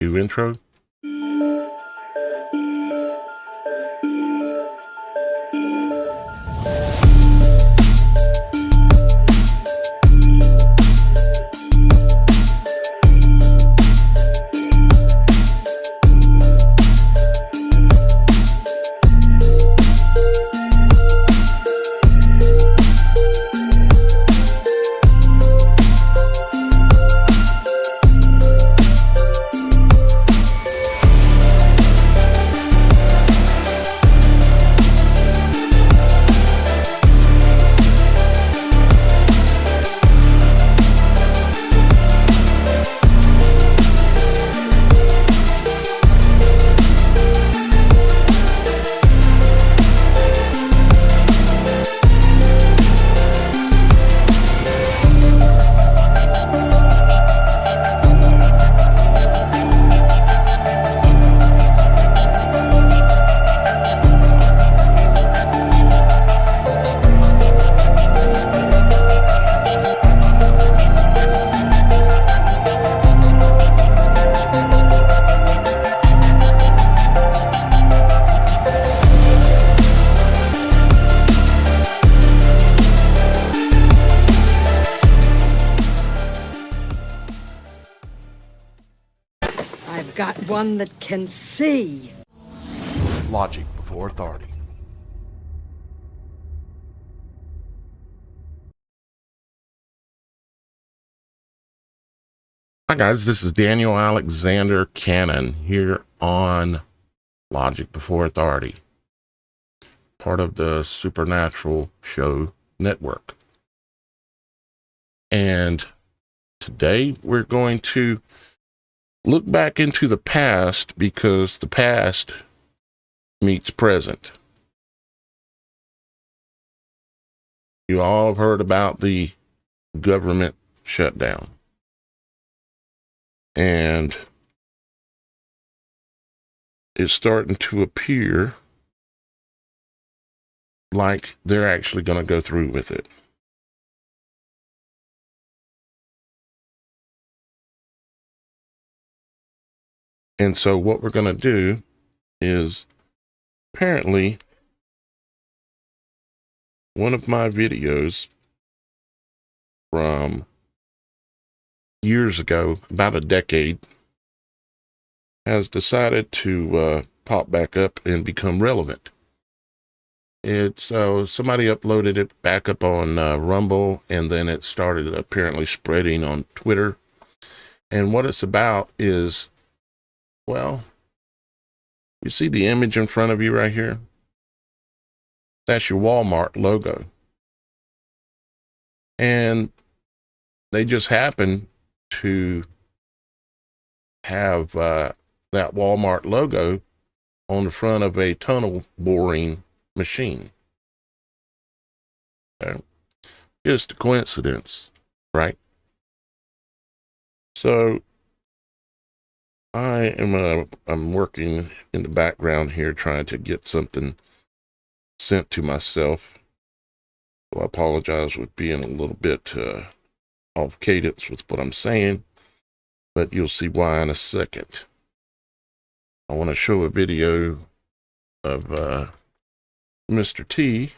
New intro. I've got one that can see. Logic before authority. Hi guys, this is Daniel Alexander Cannon here on Logic Before Authority, part of the Supernatural.Show network. And today we're going to look back into the past, because the past meets present. You all have heard about the government shutdown. And it's starting to appear like they're actually going to go through with it. And so what we're going to do is, apparently, one of my videos from years ago, about a decade, has decided to pop back up and become relevant. It's somebody uploaded it back up on Rumble, and then it started apparently spreading on Twitter. And what it's about is, well, you see the image in front of you right here? That's your Wal-Mart logo. And they just happen to have that Wal-Mart logo on the front of a tunnel boring machine. Okay. Just a coincidence, right? So I'm working in the background here trying to get something sent to myself. So I apologize with being a little bit off cadence with what I'm saying, but you'll see why in a second. I want to show a video of Mr. T.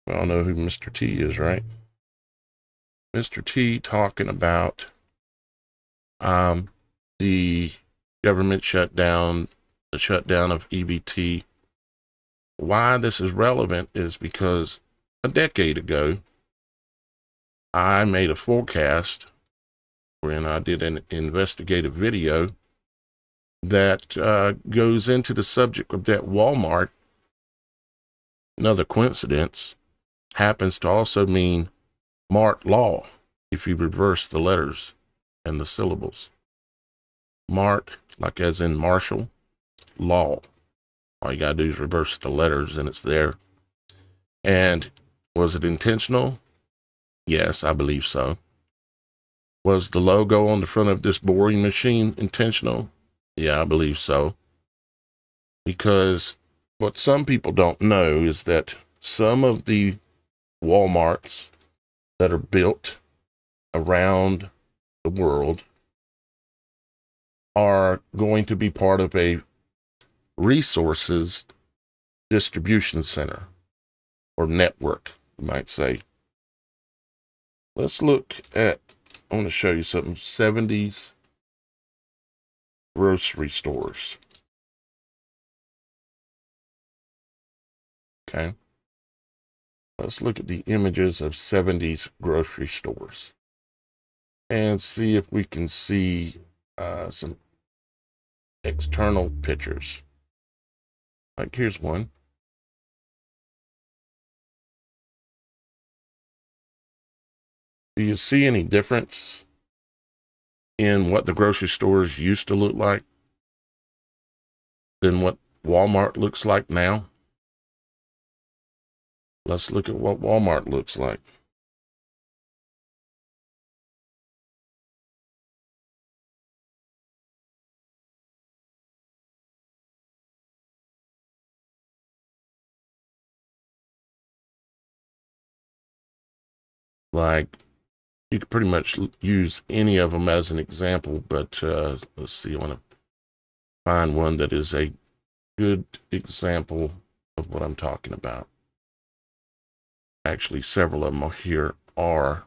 We all know who Mr. T is, right? Mr. T talking about the government shutdown, the shutdown of EBT. Why this is relevant is because a decade ago, I made a forecast when I did an investigative video that goes into the subject of that Walmart. Another coincidence happens to also mean Mart-Law, if you reverse the letters and the syllables. Mart, like as in Marshall, Law. All you gotta do is reverse the letters and it's there. And was it intentional? Yes, I believe so. Was the logo on the front of this boring machine intentional? Yeah, I believe so. Because what some people don't know is that some of the Walmarts that are built around the world are going to be part of a resources distribution center or network, you might say. Let's look at, I want to show you something, 70s grocery stores. Okay. Let's look at the images of 70s grocery stores and see if we can see some external pictures. Like here's one. Do you see any difference in what the grocery stores used to look like than what Walmart looks like now? Let's look at what Walmart looks like. Like, you could pretty much use any of them as an example, but let's see, I want to find one that is a good example of what I'm talking about. Actually, several of them here are.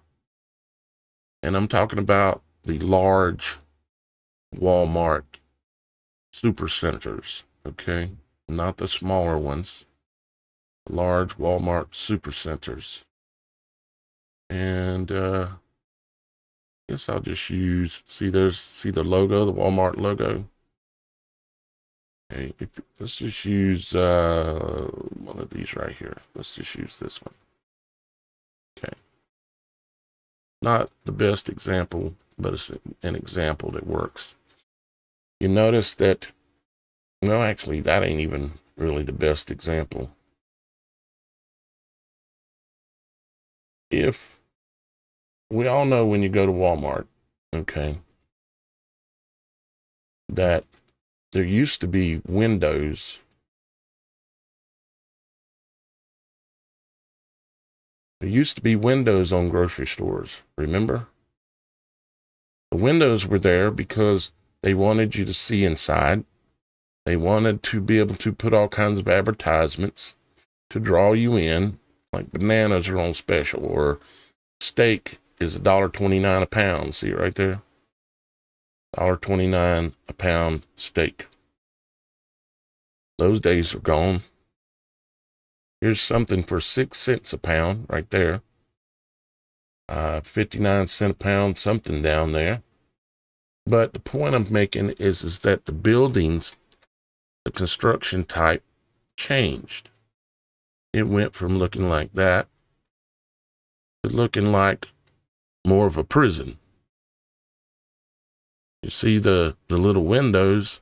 And I'm talking about the large Walmart supercenters, okay? Not the smaller ones. Large Walmart supercenters. And I guess I'll just use, see the logo, the Walmart logo. Okay, let's just use one of these right here. Let's just use this one. Okay. Not the best example, but it's an example that works. You notice that, no, actually, that ain't even really the best example. If we all know when you go to Walmart, okay, that there used to be windows. There used to be windows on grocery stores, remember? The windows were there because they wanted you to see inside. They wanted to be able to put all kinds of advertisements to draw you in, like bananas are on special, or steak is $1.29 a pound. See it right there? $1.29 a pound steak. Those days are gone. Here's something for 6 cents a pound right there. 59 cents a pound, something down there. But the point I'm making is that the buildings, the construction type changed. It went from looking like that to looking like more of a prison. You see the little windows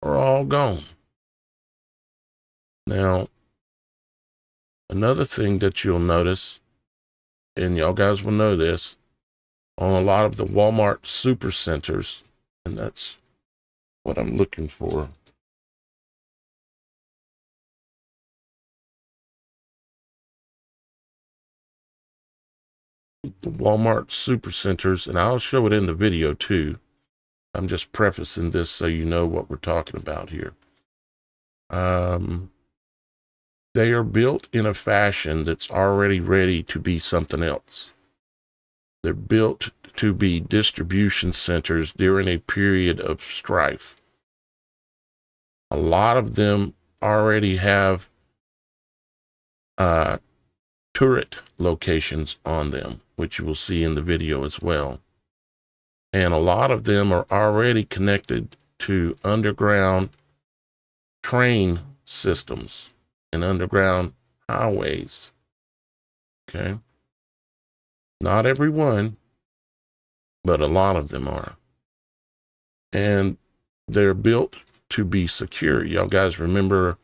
are all gone. Now, another thing that you'll notice, and y'all guys will know this, on a lot of the Walmart supercenters, and that's what I'm looking for. The Walmart supercenters, and I'll show it in the video too. I'm just prefacing this so you know what we're talking about here. They are built in a fashion that's already ready to be something else. They're built to be distribution centers during a period of strife. A lot of them already have turret locations on them, which you will see in the video as well. And a lot of them are already connected to underground train systems and underground highways. Okay. Not every one, but a lot of them are. And they're built to be secure. Y'all guys remember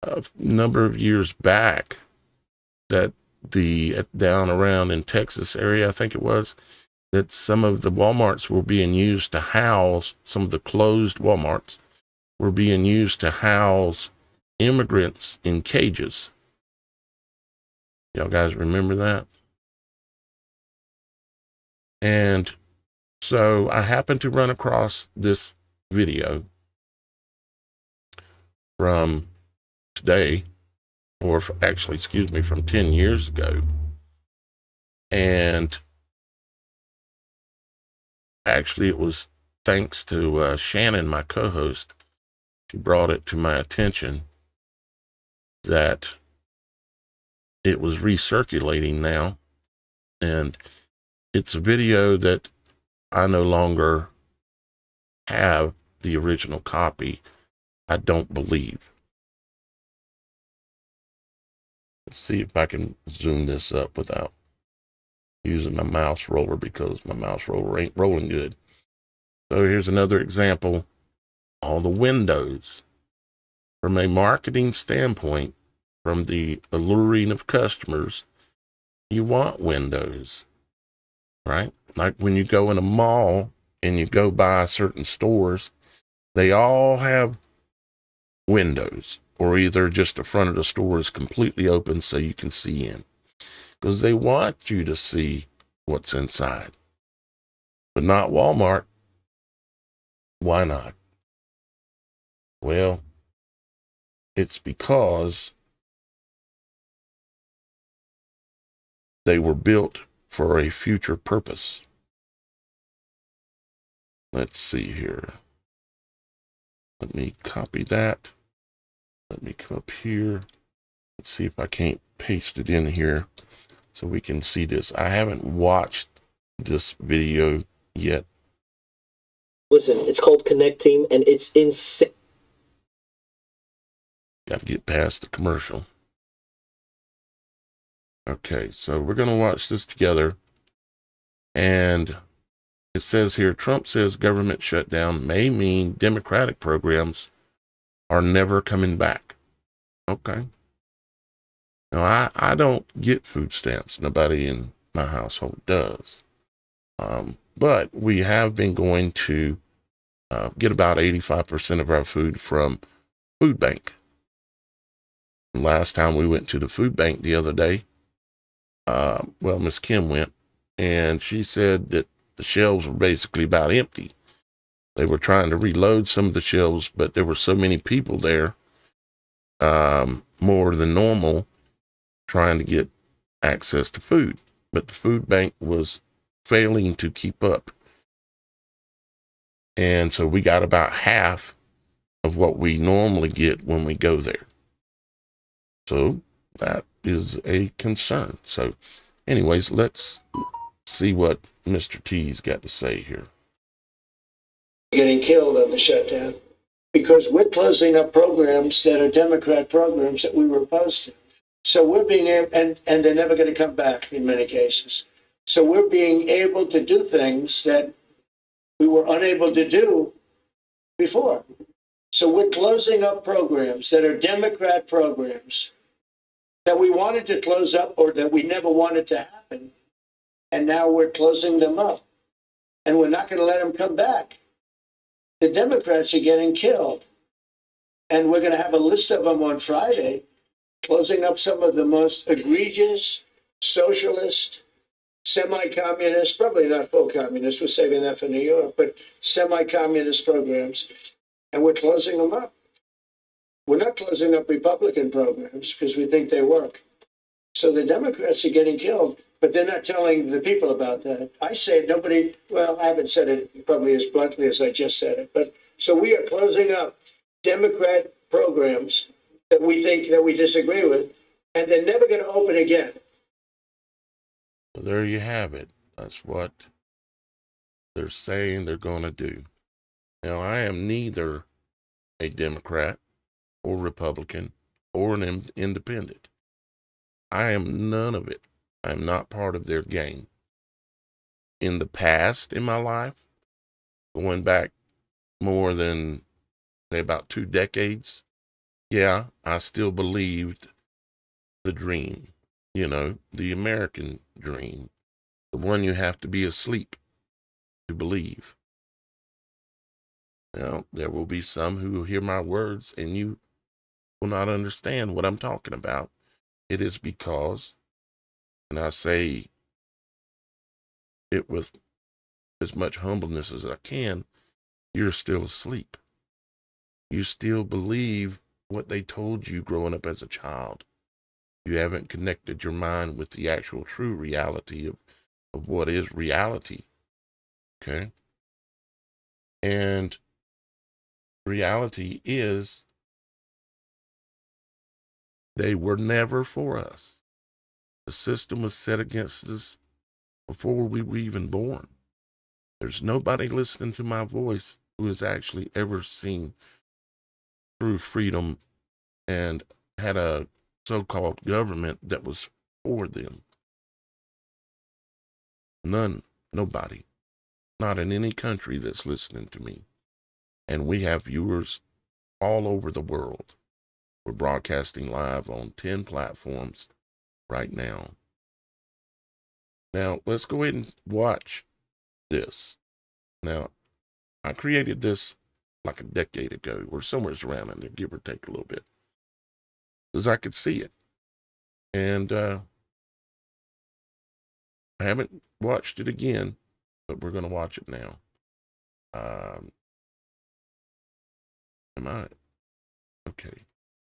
a number of years back that down around in Texas area, I think it was, that some of the Walmarts were being used to house, some of the closed Walmarts were being used to house immigrants in cages. Y'all guys remember that? And So I happened to run across this video from today, or actually, excuse me, from 10 years ago. And actually, it was thanks to Shannon, my co-host. She brought it to my attention that it was recirculating now. And it's a video that I no longer have the original copy, I don't believe. Let's see if I can zoom this up without using my mouse roller, because my mouse roller ain't rolling good. So here's another example. All the windows. From a marketing standpoint, from the alluring of customers, you want windows, right? Like when you go in a mall and you go by certain stores, they all have windows, or either just the front of the store is completely open so you can see in, because they want you to see what's inside. But not Walmart. Why not? Well, it's because they were built for a future purpose. Let's see here. Let me copy that. Let me come up here. Let's see if I can't paste it in here so we can see this. I haven't watched this video yet. Listen, it's called Connecting, and it's insane. Got to get past the commercial. Okay, so we're going to watch this together. And it says here, Trump says government shutdown may mean Democratic programs are never coming back. Okay. Now, I don't get food stamps. Nobody in my household does. But we have been going to get about 85% of our food from food bank. Last time we went to the food bank the other day, Miss Kim went, and she said that the shelves were basically about empty. They were trying to reload some of the shelves, but there were so many people there, more than normal, trying to get access to food. But the food bank was failing to keep up. And so we got about half of what we normally get when we go there. So that is a concern. So anyways, let's see what Mr. T's got to say here. Getting killed on the shutdown because we're closing up programs that are Democrat programs that we were opposed to. So we're being able, and they're never going to come back in many cases. So we're being able to do things that we were unable to do before. So we're closing up programs that are Democrat programs that we wanted to close up or that we never wanted to happen. And now we're closing them up. And we're not going to let them come back. The Democrats are getting killed. And we're going to have a list of them on Friday, closing up some of the most egregious, socialist, semi-communist, probably not full communist, we're saving that for New York, but semi-communist programs. And we're closing them up. We're not closing up Republican programs because we think they work. So the Democrats are getting killed, but they're not telling the people about that. I say nobody, well, I haven't said it probably as bluntly as I just said it, but so we are closing up Democrat programs that we think that we disagree with, and they're never going to open again. So there you have it. That's what they're saying they're going to do. Now, I am neither a Democrat or Republican or an independent. I am none of it. I'm not part of their game. In the past, in my life, going back more than, say, about 2 decades, yeah, I still believed the dream, the American dream, the one you have to be asleep to believe. Now, there will be some who will hear my words and you will not understand what I'm talking about. It is because, and I say it with as much humbleness as I can, you're still asleep. You still believe what they told you growing up as a child. You haven't connected your mind with the actual true reality of what is reality. Okay? And reality is they were never for us. The system was set against us before we were even born. There's nobody listening to my voice who has actually ever seen true freedom and had a so-called government that was for them. None, nobody, not in any country that's listening to me. And we have viewers all over the world. We're broadcasting live on 10 platforms right now. Now, let's go ahead and watch this. Now, I created this like a decade ago, or somewhere around in there, give or take a little bit, because I could see it. And I haven't watched it again, but we're going to watch it now. Am I? Okay,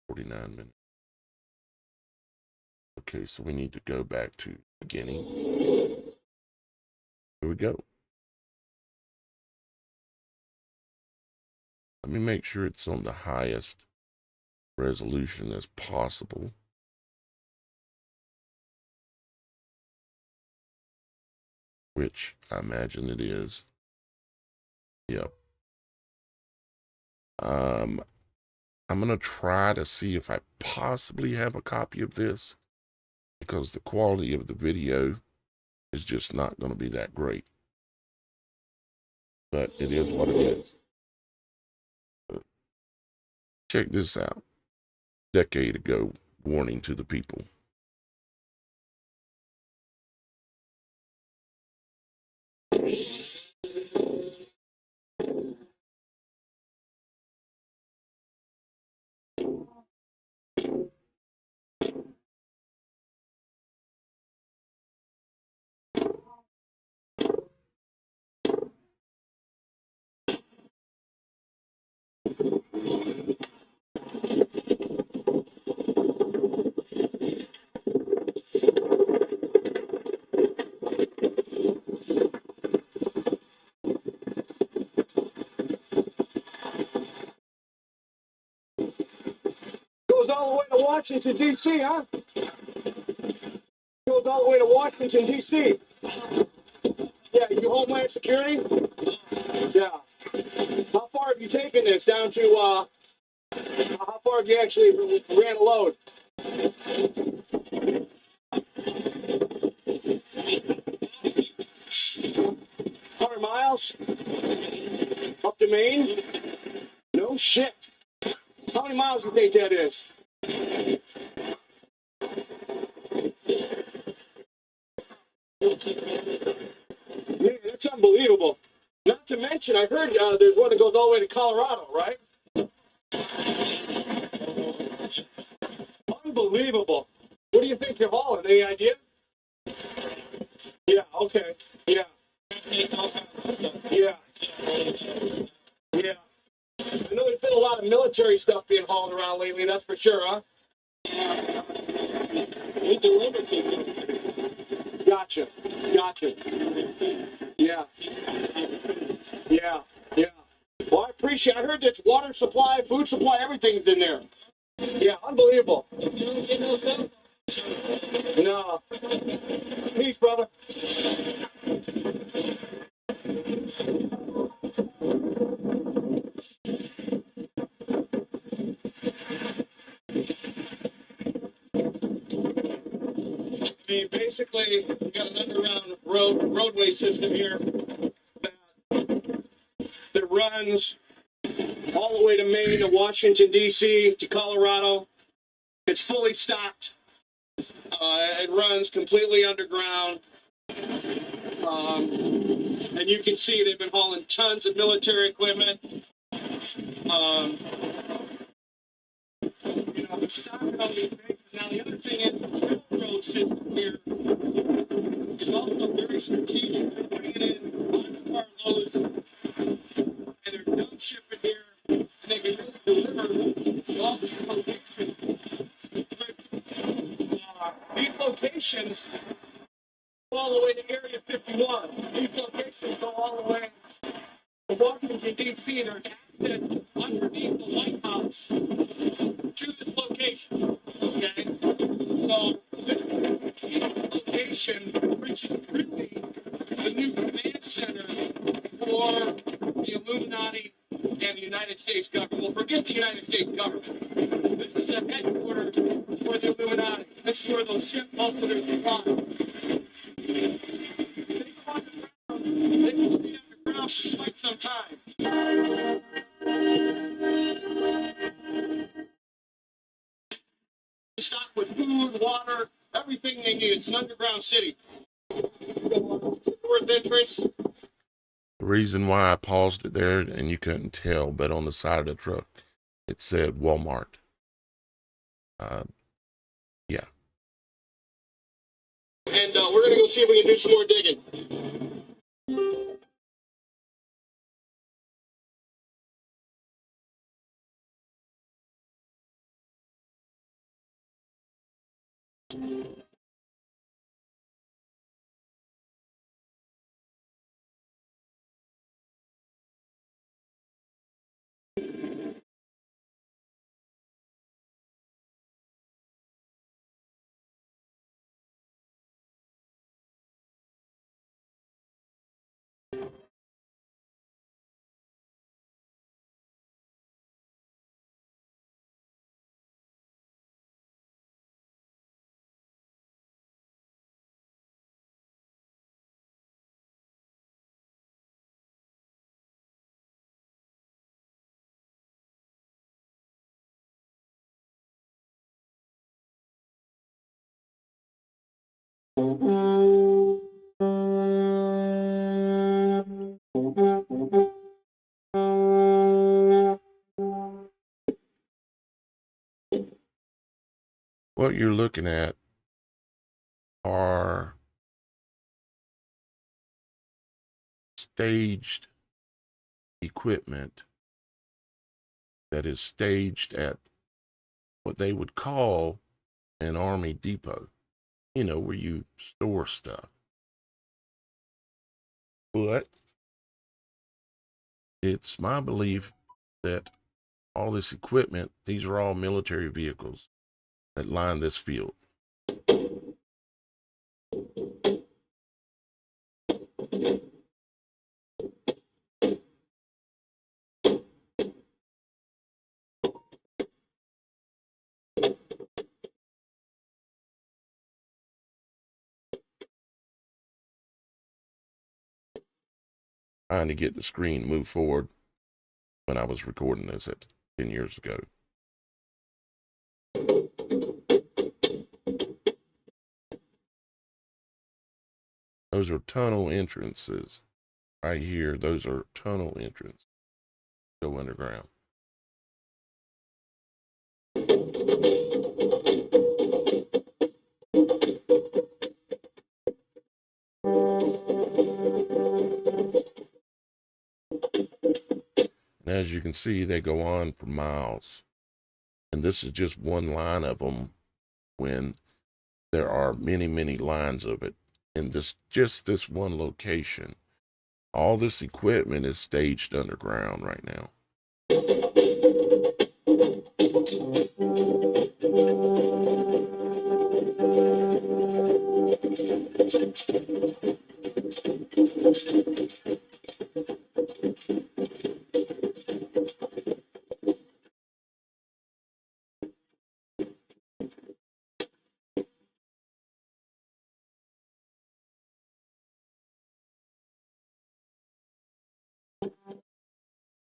49 minutes. Okay, so we need to go back to the beginning. Here we go. Let me make sure it's on the highest resolution as possible. Which I imagine it is. Yep. I'm going to try to see if I possibly have a copy of this, because the quality of the video is just not going to be that great. But it is what it is. Check this out. Decade ago, warning to the people. Goes all the way to Washington, D.C., huh? Goes all the way to Washington, D.C. Yeah, you Homeland Security? Yeah. How far have you taken this down to, how far have you actually ran a load? 100 miles? Up to Maine? No shit. How many miles do you think that is? Yeah, that's unbelievable. Not to mention, I heard there's one that goes all the way to Colorado, right? Unbelievable. What do you think you're hauling? Any idea? Yeah, okay. Yeah. Yeah. Yeah. I know there's been a lot of military stuff being hauled around lately, that's for sure, huh? Gotcha. Gotcha. Yeah. Yeah. Yeah. Well, I appreciate it. I heard that's water supply, food supply, everything's in there. Yeah, unbelievable. No. Peace, brother. I mean, basically, we got an underground roadway system here that runs all the way to Maine, to Washington, D.C., to Colorado. It's fully stocked. It runs completely underground. And you can see they've been hauling tons of military equipment. The stock company. Now, the other thing is, the railroad system here is also very strategic. They're bringing in lots of these locations go all the way to Area 51. These locations go all the way to Washington, D.C. There's access underneath the White House to this location. Okay? So this location, which is really the new command center for the Illuminati and the United States government. Well, forget the United States government. This is a headquarters for the Illuminati. This is where they'll ship most of their supplies. They go underground. They can stay underground for quite some time. Stocked with food, water, everything they need. It's an underground city. North entrance. The reason why I paused it there, and you couldn't tell, but on the side of the truck, it said Wal-Mart. Yeah. And we're going to go see if we can do some more digging. What you're looking at are staged equipment that is staged at what they would call an army depot, you know, where you store stuff. But it's my belief that all this equipment, these are all military vehicles that line this field. Trying to get the screen to move forward when I was recording this at 10 years ago. Those are tunnel entrances right here. Those are tunnel entrances. Go underground. And as you can see, they go on for miles. And this is just one line of them when there are many, many lines of it in just this one location. All this equipment is staged underground right now.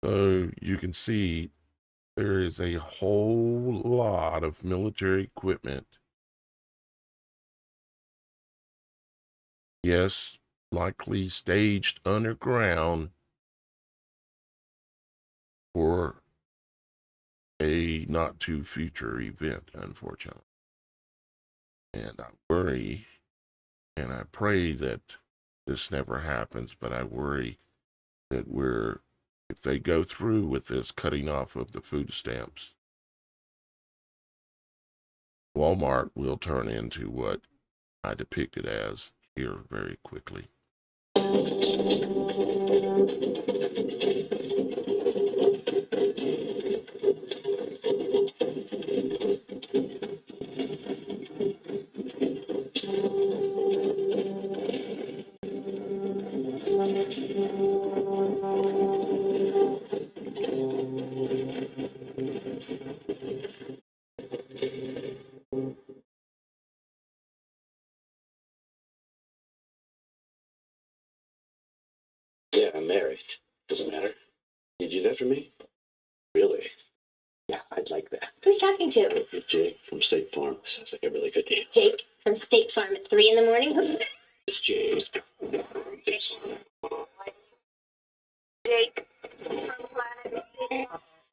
So you can see there is a whole lot of military equipment. Yes, likely staged underground for a not too future event, unfortunately. And I worry and I pray that this never happens, but I worry that if they go through with this cutting off of the food stamps, Walmart will turn into what I depict it as here very quickly. Yeah, I'm married. Doesn't matter. You do that for me? Really? Yeah, I'd like that. Who are you talking to? It's Jake from State Farm. Sounds like a really good deal. Jake from State Farm at 3 in the morning? It's Jake. Jake from Planet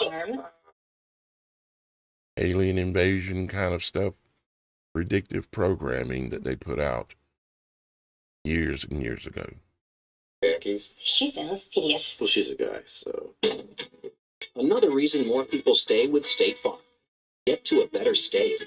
Farm. Alien invasion kind of stuff. Predictive programming that they put out years and years ago. Khakis? She sounds hideous. Well, she's a guy, so. Another reason more people stay with State Farm. Get to a better state.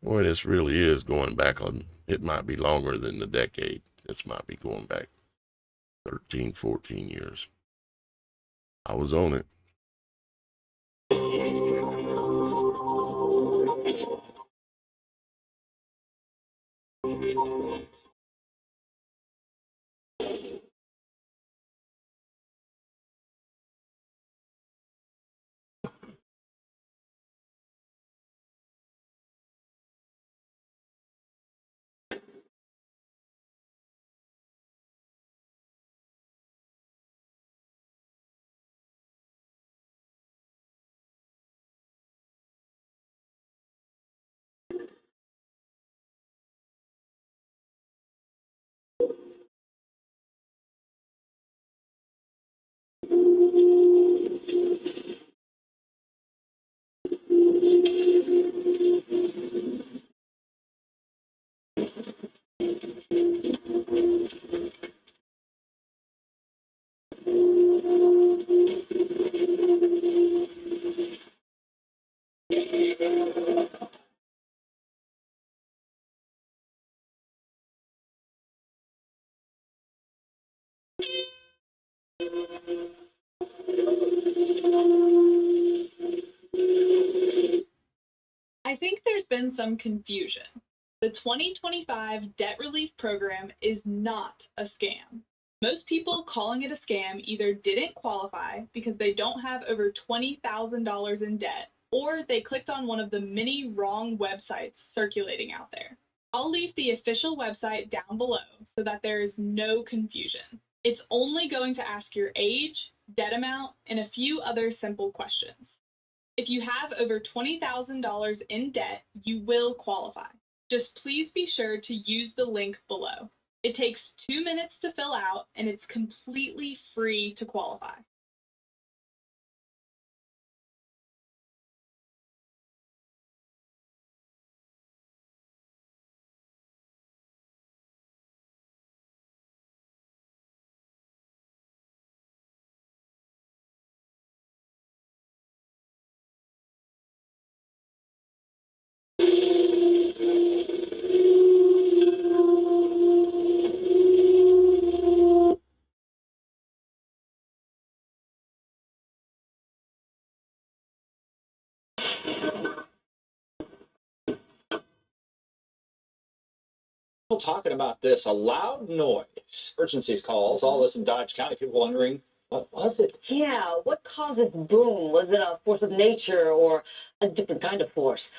Boy, this really is going back on, it might be longer than the decade. This might be going back 13, 14 years. I was on it. I think there's been some confusion. The 2025 debt relief program is not a scam. Most people calling it a scam either didn't qualify because they don't have over $20,000 in debt, or they clicked on one of the many wrong websites circulating out there. I'll leave the official website down below so that there is no confusion. It's only going to ask your age, debt amount, and a few other simple questions. If you have over $20,000 in debt, you will qualify. Just please be sure to use the link below. It takes 2 minutes to fill out, and it's completely free to qualify. People talking about this, a loud noise. Emergencies calls, all this in Dodge County. People wondering, what was it? Yeah, what caused this boom? Was it a force of nature or a different kind of force?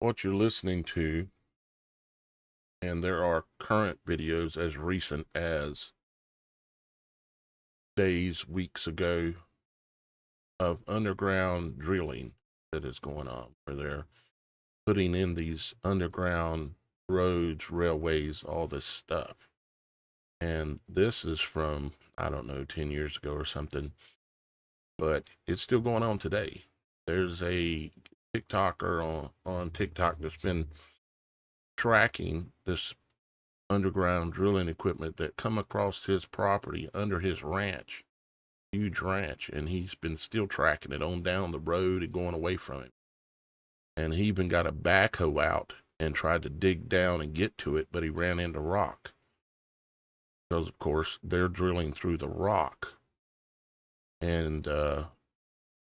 What you're listening to, and there are current videos as recent as days, weeks ago, of underground drilling that is going on, where they're putting in these underground roads, railways, all this stuff. And this is from, I don't know, 10 years ago or something, but it's still going on today. There's a TikToker on TikTok that's been tracking this underground drilling equipment that come across his property under his ranch, huge ranch, and he's been still tracking it on down the road and going away from it. And he even got a backhoe out and tried to dig down and get to it, but he ran into rock. Because, of course, they're drilling through the rock. And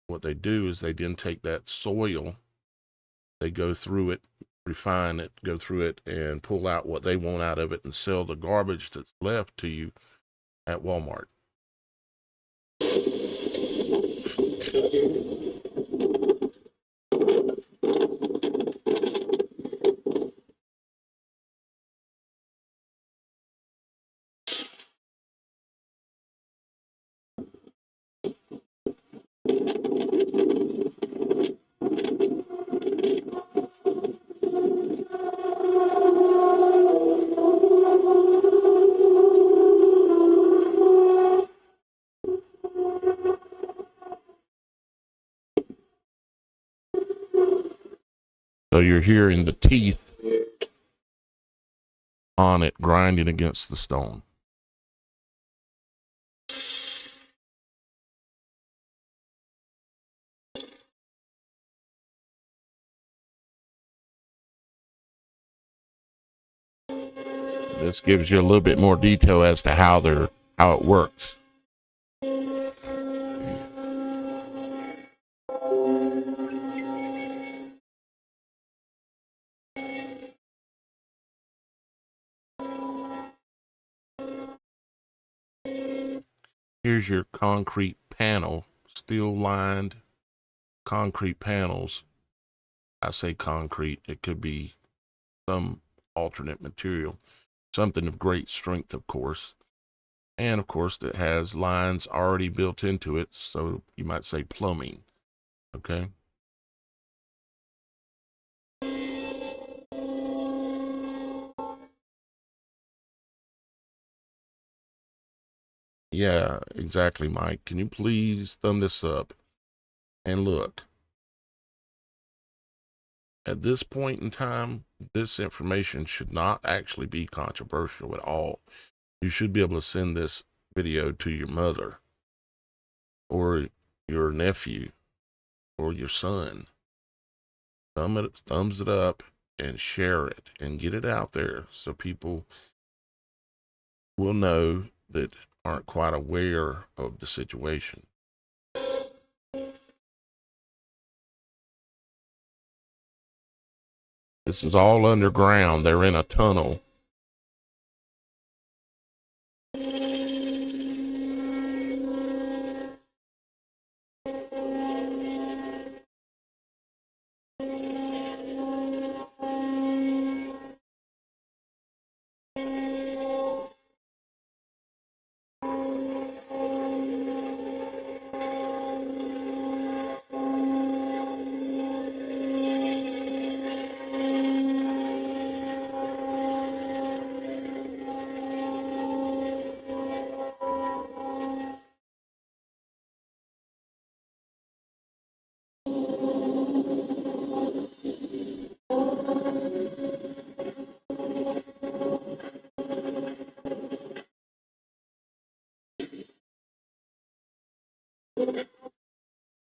what they do is they then take that soil, they go through it, refine it, go through it, and pull out what they want out of it and sell the garbage that's left to you at Walmart. So you're hearing the teeth on it grinding against the stone. This gives you a little bit more detail as to how it works. Here's your concrete panel, steel lined concrete panels. I say concrete, it could be some alternate material, something of great strength, of course. And of course, it has lines already built into it, so you might say plumbing. Okay. Yeah, exactly, Mike. Can you please thumb this up and look? At this point in time, this information should not actually be controversial at all. You should be able to send this video to your mother or your nephew or your son. Thumbs it up and share it and get it out there so people will know that aren't quite aware of the situation. This is all underground. They're in a tunnel.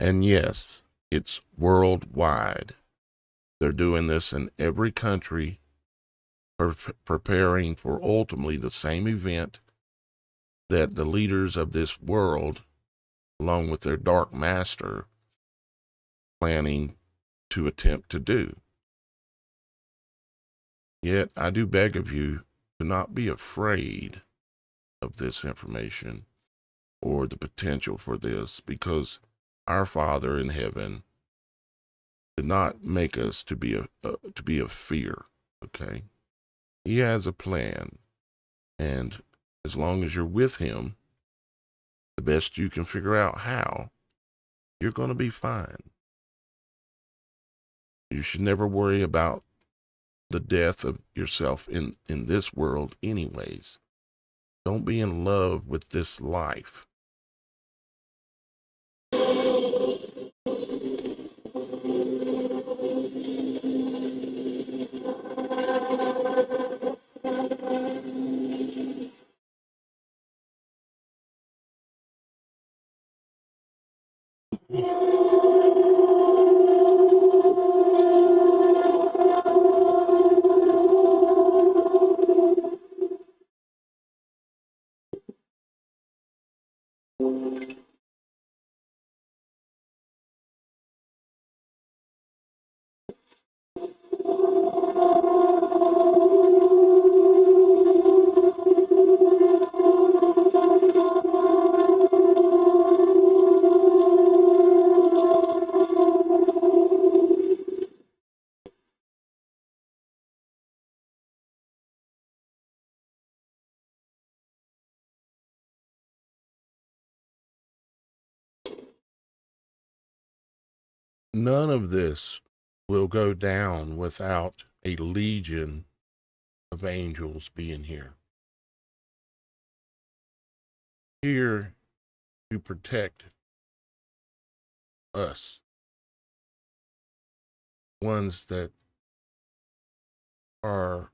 And yes, it's worldwide. They're doing this in every country, preparing for ultimately the same event that the leaders of this world, along with their dark master, planning to attempt to do. Yet I do beg of you to not be afraid of this information or the potential for this, because our Father in heaven did not make us to be of fear. Okay, He has a plan, and as long as you're with Him, the best you can figure out how, you're going to be fine. You should never worry about the death of yourself in this world anyways. Don't be in love with this life. None of this will go down without a legion of angels being here. Here to protect us, ones that are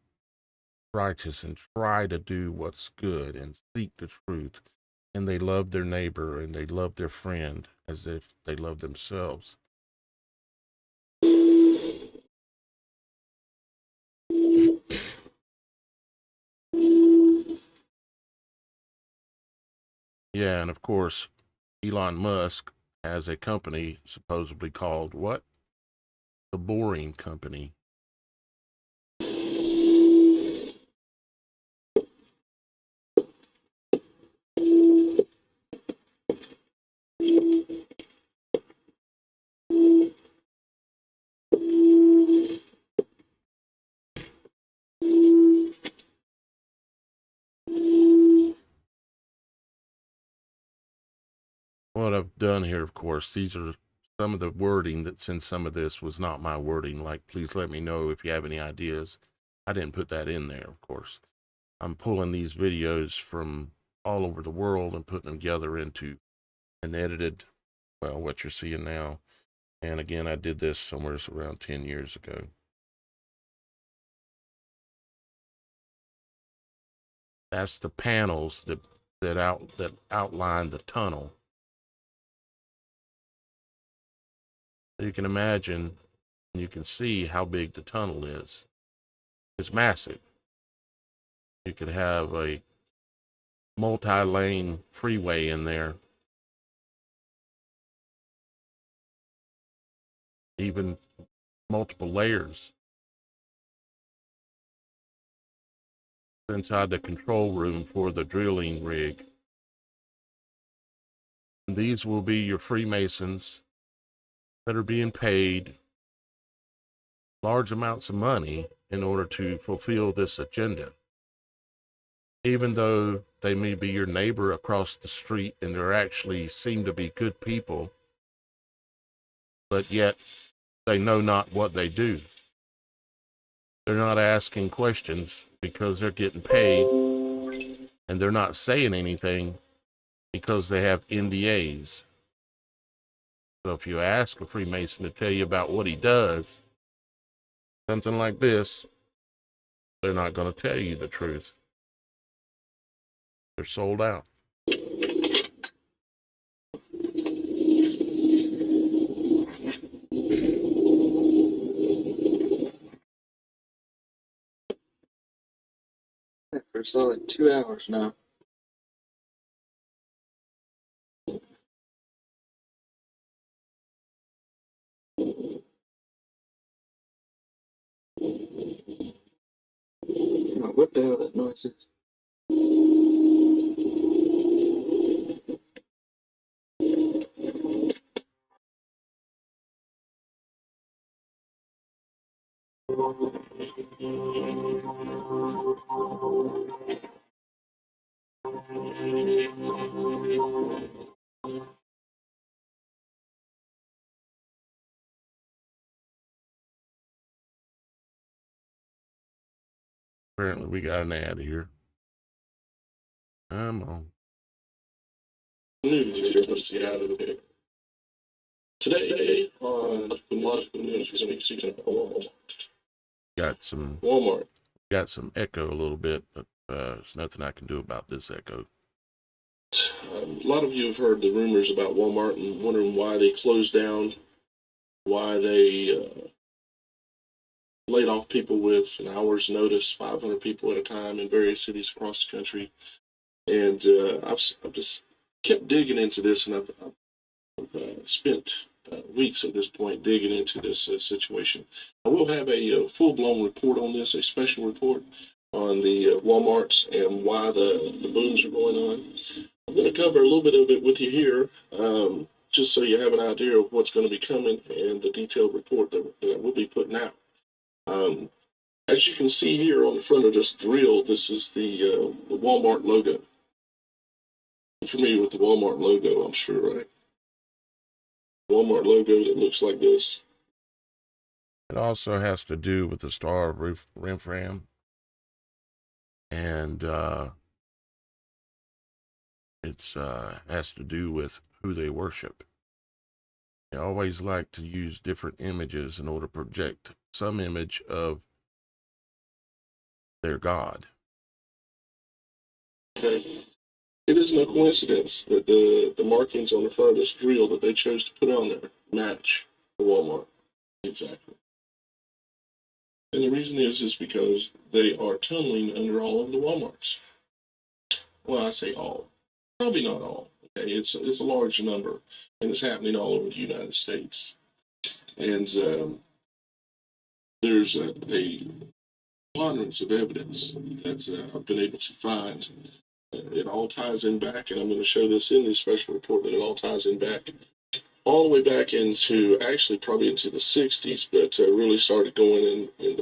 righteous and try to do what's good and seek the truth, and they love their neighbor and they love their friend as if they love themselves. Yeah, and of course, Elon Musk has a company supposedly called what? The Boring Company. What I've done here, of course, these are some of the wording that's in some of this was not my wording. Like, please let me know if you have any ideas. I didn't put that in there, of course. I'm pulling these videos from all over the world and putting them together into an edited, well, what you're seeing now. And again, I did this somewhere around 10 years ago. That's the panels that outline the tunnel. You can imagine, you can see how big the tunnel is. It's massive. You could have a multi-lane freeway in there. Even multiple layers. Inside the control room for the drilling rig. And these will be your Freemasons that are being paid large amounts of money in order to fulfill this agenda. Even though they may be your neighbor across the street and they actually seem to be good people, but yet they know not what they do. They're not asking questions because they're getting paid, and they're not saying anything because they have NDAs. So if you ask a Freemason to tell you about what he does, something like this, they're not going to tell you the truth. They're sold out. For a solid 2 hours now. What the hell that noise is? Apparently we got an ad here. I'm on. News just out of the day. Today on Logical News, we're going to be speaking about Walmart. Got some echo a little bit, but there's nothing I can do about this echo. A lot of you have heard the rumors about Walmart and wondering why they closed down, why they laid off people with an hour's notice, 500 people at a time in various cities across the country. And I've just kept digging into this, and I've spent weeks at this point digging into this situation. I will have a full-blown report on this, a special report on the Walmarts and why the booms are going on. I'm going to cover a little bit of it with you here, just so you have an idea of what's going to be coming and the detailed report that we'll be putting out. As you can see here on the front of this drill, this is the Walmart logo. You're familiar with the Walmart logo, I'm sure, right? Walmart logo that looks like this. It also has to do with the Star of Renfram, and it's has to do with who they worship. They always like to use different images in order to project some image of their God. Okay. It is no coincidence that the markings on the front of this drill that they chose to put on there match the Walmart. Exactly. And the reason is because they are tunneling under all of the Walmarts. Well, I say all. Probably not all. Okay, it's a large number, and it's happening all over the United States. And there's a preponderance of evidence that I've been able to find. It all ties in back, and I'm going to show this in the special report, that it all ties in back all the way back into, actually probably into the 60s, but really started going in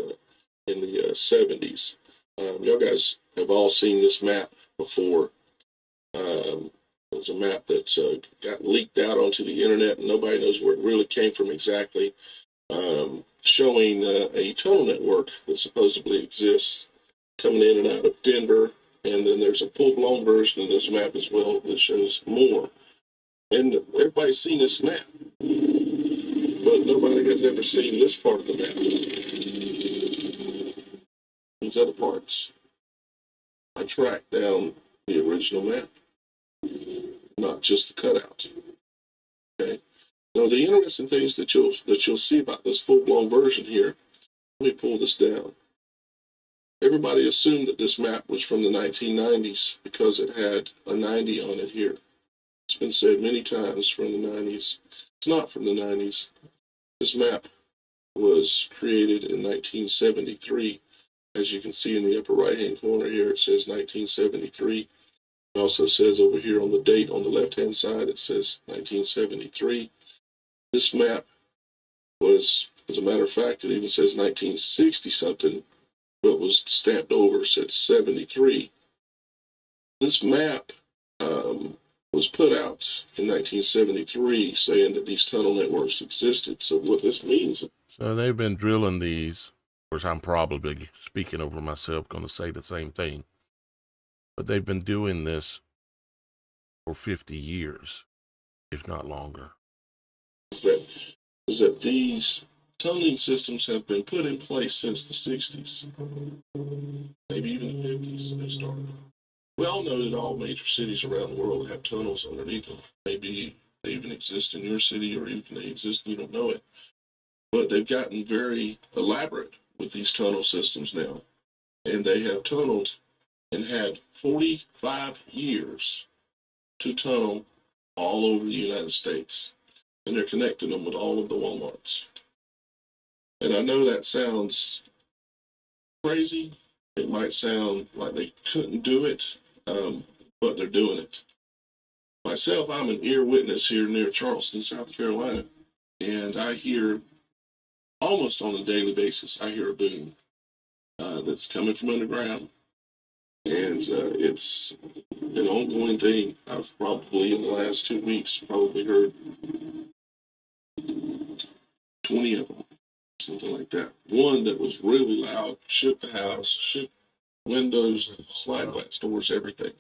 the 70s. Y'all guys have all seen this map before. It was a map that got leaked out onto the internet, and nobody knows where it really came from exactly, showing a tunnel network that supposedly exists coming in and out of Denver, And then there's a full-blown version of this map as well that shows more. And everybody's seen this map, but nobody has ever seen this part of the map. These other parts. I tracked down the original map, not just the cutout. Okay. Now the interesting things that you'll see about this full-blown version here. Let me pull this down. Everybody assumed that this map was from the 1990s because it had a 90 on it here. It's been said many times from the 90s. It's not from the 90s. This map was created in 1973. As you can see in the upper right-hand corner here, it says 1973. It also says over here on the date on the left-hand side, it says 1973. This map was, as a matter of fact, it even says 1960-something, but was stamped over, said 73. This map was put out in 1973 saying that these tunnel networks existed. So what this means... So they've been drilling these. Of course, I'm probably speaking over myself, going to say the same thing. But they've been doing this for 50 years, if not longer. Is that these tunneling systems have been put in place since the 60s, maybe even the 50s they started. We all know that all major cities around the world have tunnels underneath them. Maybe they even exist in your city, or even they exist and you don't know it. But they've gotten very elaborate with these tunnel systems now. And they have tunneled and had 45 years to tunnel all over the United States. And they're connecting them with all of the Wal-Marts. And I know that sounds crazy. It might sound like they couldn't do it, but they're doing it. Myself, I'm an ear witness here near Charleston, South Carolina, and I hear almost on a daily basis, I hear a boom that's coming from underground, and it's an ongoing thing. I've probably, in the last 2 weeks, probably heard 20 of them. Something like that. One that was really loud, shook the house, shook windows, slide glass doors, everything.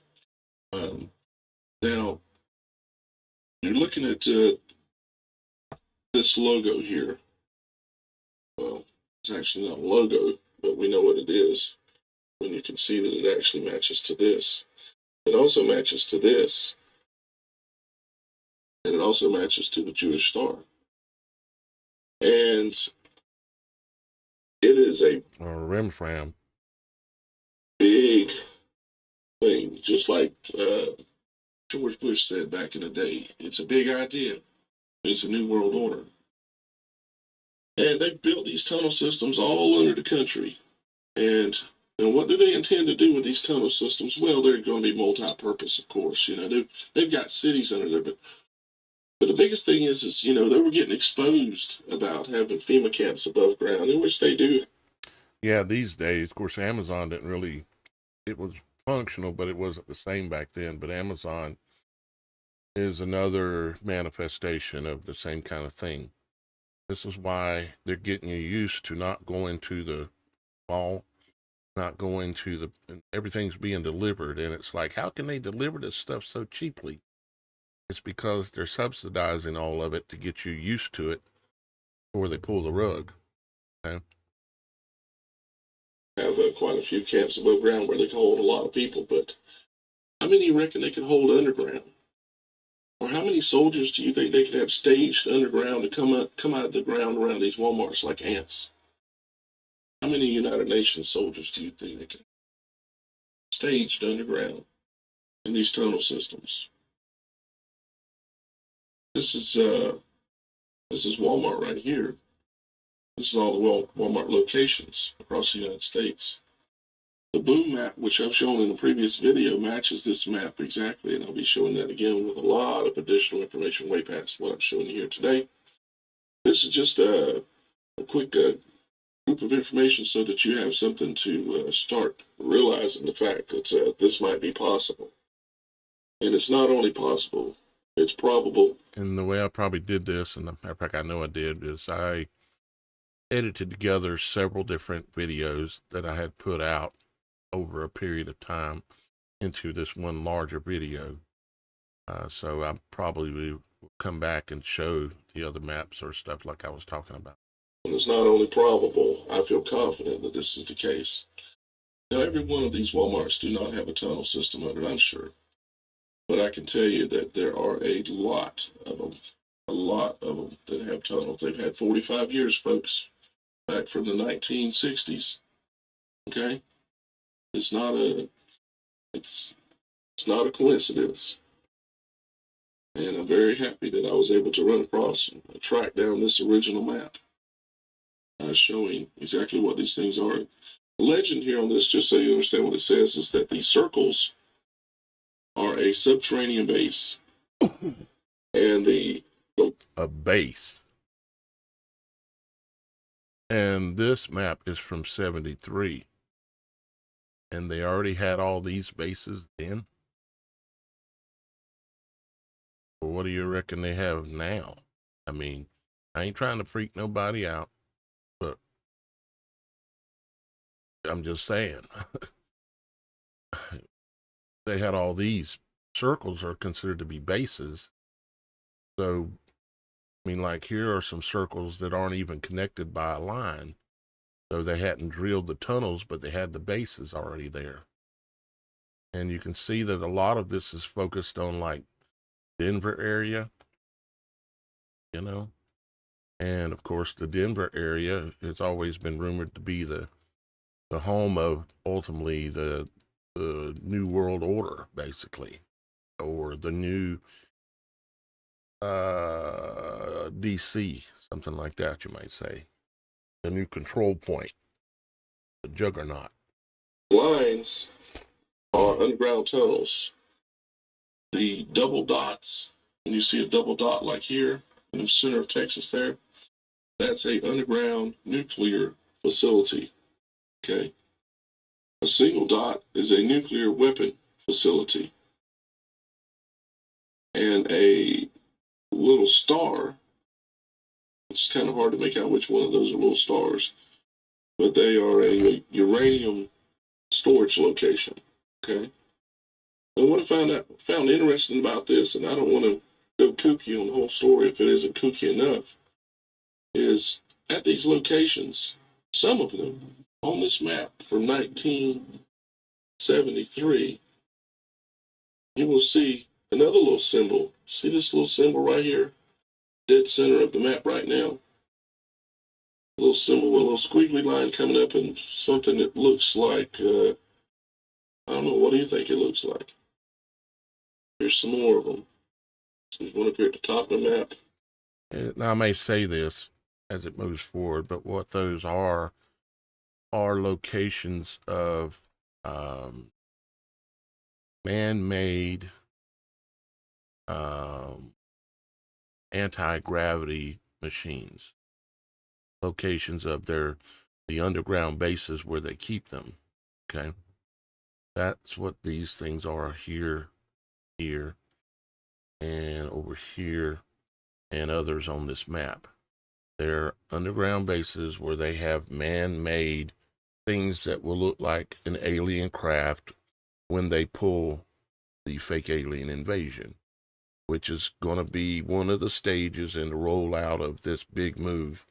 Now, you're looking at this logo here. Well, it's actually not a logo, but we know what it is when you can see that it actually matches to this. It also matches to this, and it also matches to the Jewish star. And it is a rim fram. Big thing, just like George Bush said back in the day. It's a big idea. It's a new world order. And they've built these tunnel systems all under the country. And what do they intend to do with these tunnel systems? Well, they're going to be multi-purpose, of course. You know, they've got cities under there, but the biggest thing is, you know, they were getting exposed about having FEMA camps above ground, in which they do. Yeah, these days, of course, Amazon didn't really, it was functional, but it wasn't the same back then. But Amazon is another manifestation of the same kind of thing. This is why they're getting you used to not going to the mall, not going to everything's being delivered. And it's like, how can they deliver this stuff so cheaply? It's because they're subsidizing all of it to get you used to it before they pull the rug. Okay? Have quite a few camps above ground where they can hold a lot of people, but how many you reckon they could hold underground? Or how many soldiers do you think they could have staged underground to come out of the ground around these Walmarts like ants? How many United Nations soldiers do you think they could have staged underground in these tunnel systems? This is Walmart right here. This is all the Walmart locations across the United States. The boom map, which I've shown in the previous video, matches this map exactly, and I'll be showing that again with a lot of additional information way past what I'm showing you here today. This is just a quick group of information so that you have something to start realizing the fact that this might be possible. And it's not only possible, it's probable. And the way I probably did this, and in fact I know I did, is I edited together several different videos that I had put out over a period of time. into this one larger video. So I probably will come back and show the other maps or stuff like I was talking about. And it's not only probable, I feel confident that this is the case. Now, every one of these Walmarts do not have a tunnel system under, I'm sure. But I can tell you that there are a lot of them that have tunnels. They've had 45 years, folks, back from the 1960s. Okay? It's not a coincidence. And I'm very happy that I was able to run across and track down this original map showing exactly what these things are. The legend here on this, just so you understand what it says, is that these circles are a subterranean base. And a base. And this map is from 73. And they already had all these bases then? Well, what do you reckon they have now? I mean, I ain't trying to freak nobody out, but I'm just saying. They had all these circles are considered to be bases. So, I mean, like here are some circles that aren't even connected by a line. So they hadn't drilled the tunnels, but they had the bases already there. And you can see that a lot of this is focused on like Denver area, you know. And of course, the Denver area has always been rumored to be the home of ultimately the New World Order, basically, or the new DC, something like that, you might say. The new control point, the juggernaut. lines are underground tunnels. The double dots, and you see a double dot like here in the center of Texas there, that's a underground nuclear facility. Okay. A single dot is a nuclear weapon facility. And a little star, it's kind of hard to make out which one of those are little stars, but they are a uranium storage location. Okay. And what I found interesting about this, and I don't want to go kooky on the whole story if it isn't kooky enough, is at these locations, some of them on this map from 1973, you will see another little symbol. See this little symbol right here? Dead center of the map right now. A little symbol with a little squiggly line coming up and something that looks like, I don't know, what do you think it looks like? Here's some more of them. So there's one up here at the top of the map. Now, I may say this as it moves forward, but what those are locations of man-made anti-gravity machines. Locations of the underground bases where they keep them. Okay. That's what these things are here, and over here, and others on this map. They're underground bases where they have man-made things that will look like an alien craft when they pull the fake alien invasion, which is going to be one of the stages in the rollout of this big move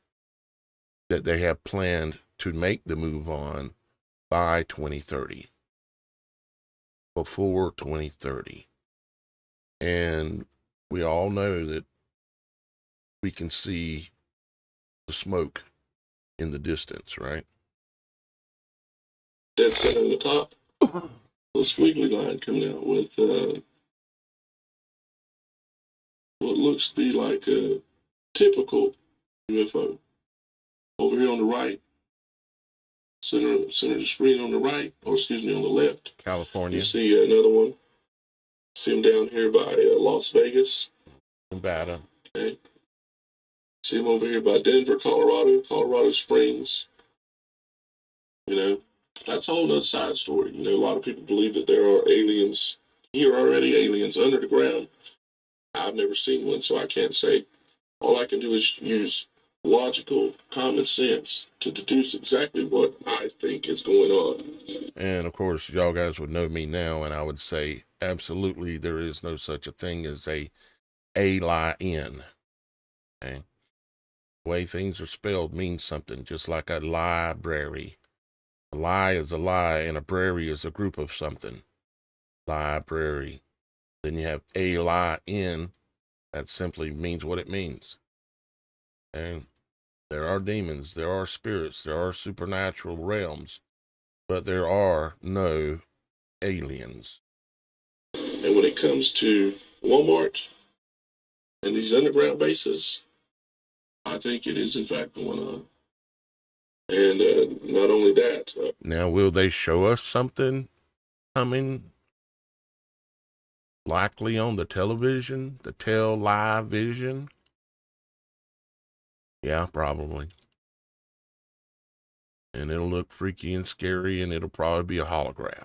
that they have planned to make the move on by 2030, before 2030. And we all know that we can see the smoke in the distance, right? Dead center on the top, a little squiggly line coming out with what looks to be like a typical UFO. Over here on the right, center of the screen on the right, or excuse me, on the left, California. you see another one. See them down here by Las Vegas. Nevada. Okay. See them over here by Denver, Colorado Springs. You know, that's a whole nother side story. You know, a lot of people believe that there are aliens here already, aliens under the ground. I've never seen one, so I can't say. All I can do is use logical common sense to deduce exactly what I think is going on. And of course, y'all guys would know me now, and I would say absolutely there is no such a thing as a lie-in. Okay? The way things are spelled means something, just like a library. A lie is a lie, and a brary is a group of something. Library. Then you have a lie-in. That simply means what it means. And there are demons, there are spirits, there are supernatural realms, but there are no aliens. And when it comes to Walmart and these underground bases, I think it is in fact going on. And not only that. Now, will they show us something coming? Likely on the television, the live vision? Yeah, probably. And it'll look freaky and scary, and it'll probably be a holograph.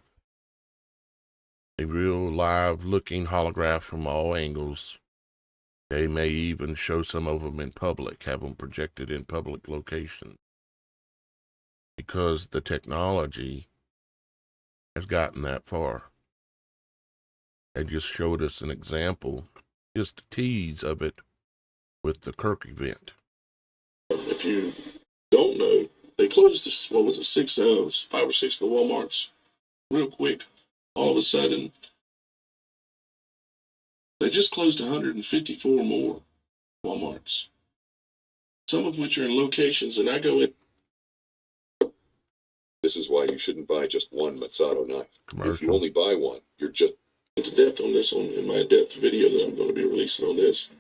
A real live looking holograph from all angles. They may even show some of them in public, have them projected in public locations. Because the technology has gotten that far. They just showed us an example, just a tease of it with the Kirk event. If you don't know, they closed this, 5 or 6 of the Walmarts real quick. All of a sudden, they just closed 154 more Walmarts. Some of which are in locations, and I go in. This is why you shouldn't buy just one Mazzato knife. Commercial. If you only buy one, you're just into depth on this in my depth video that I'm going to be releasing on this.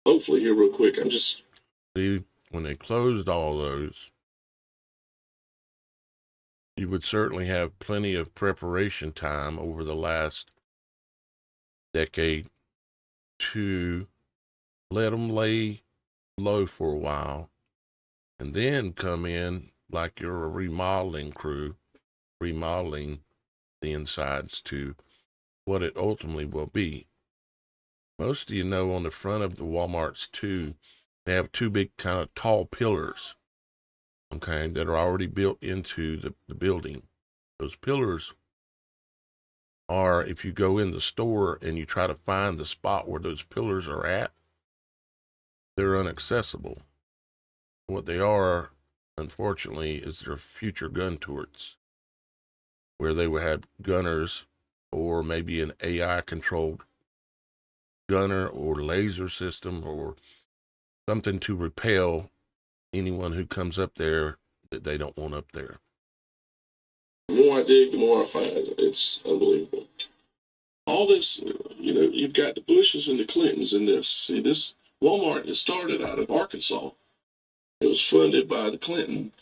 Hopefully here real quick. See, when they closed all those, you would certainly have plenty of preparation time over the last decade to let them lay low for a while and then come in like you're a remodeling crew, remodeling the insides to what it ultimately will be. Most of you know on the front of the Walmarts too, they have 2 big kind of tall pillars, okay, that are already built into the building. Those pillars are, if you go in the store and you try to find the spot where those pillars are at, they're inaccessible. What they are, unfortunately, is their future gun turrets, where they would have gunners or maybe an AI-controlled gunner or laser system or something to repel anyone who comes up there that they don't want up there. The more I dig, the more I find. It's unbelievable. All this, you've got the Bushes and the Clintons in this. See, this Walmart is started out of Arkansas. It was funded by the Clinton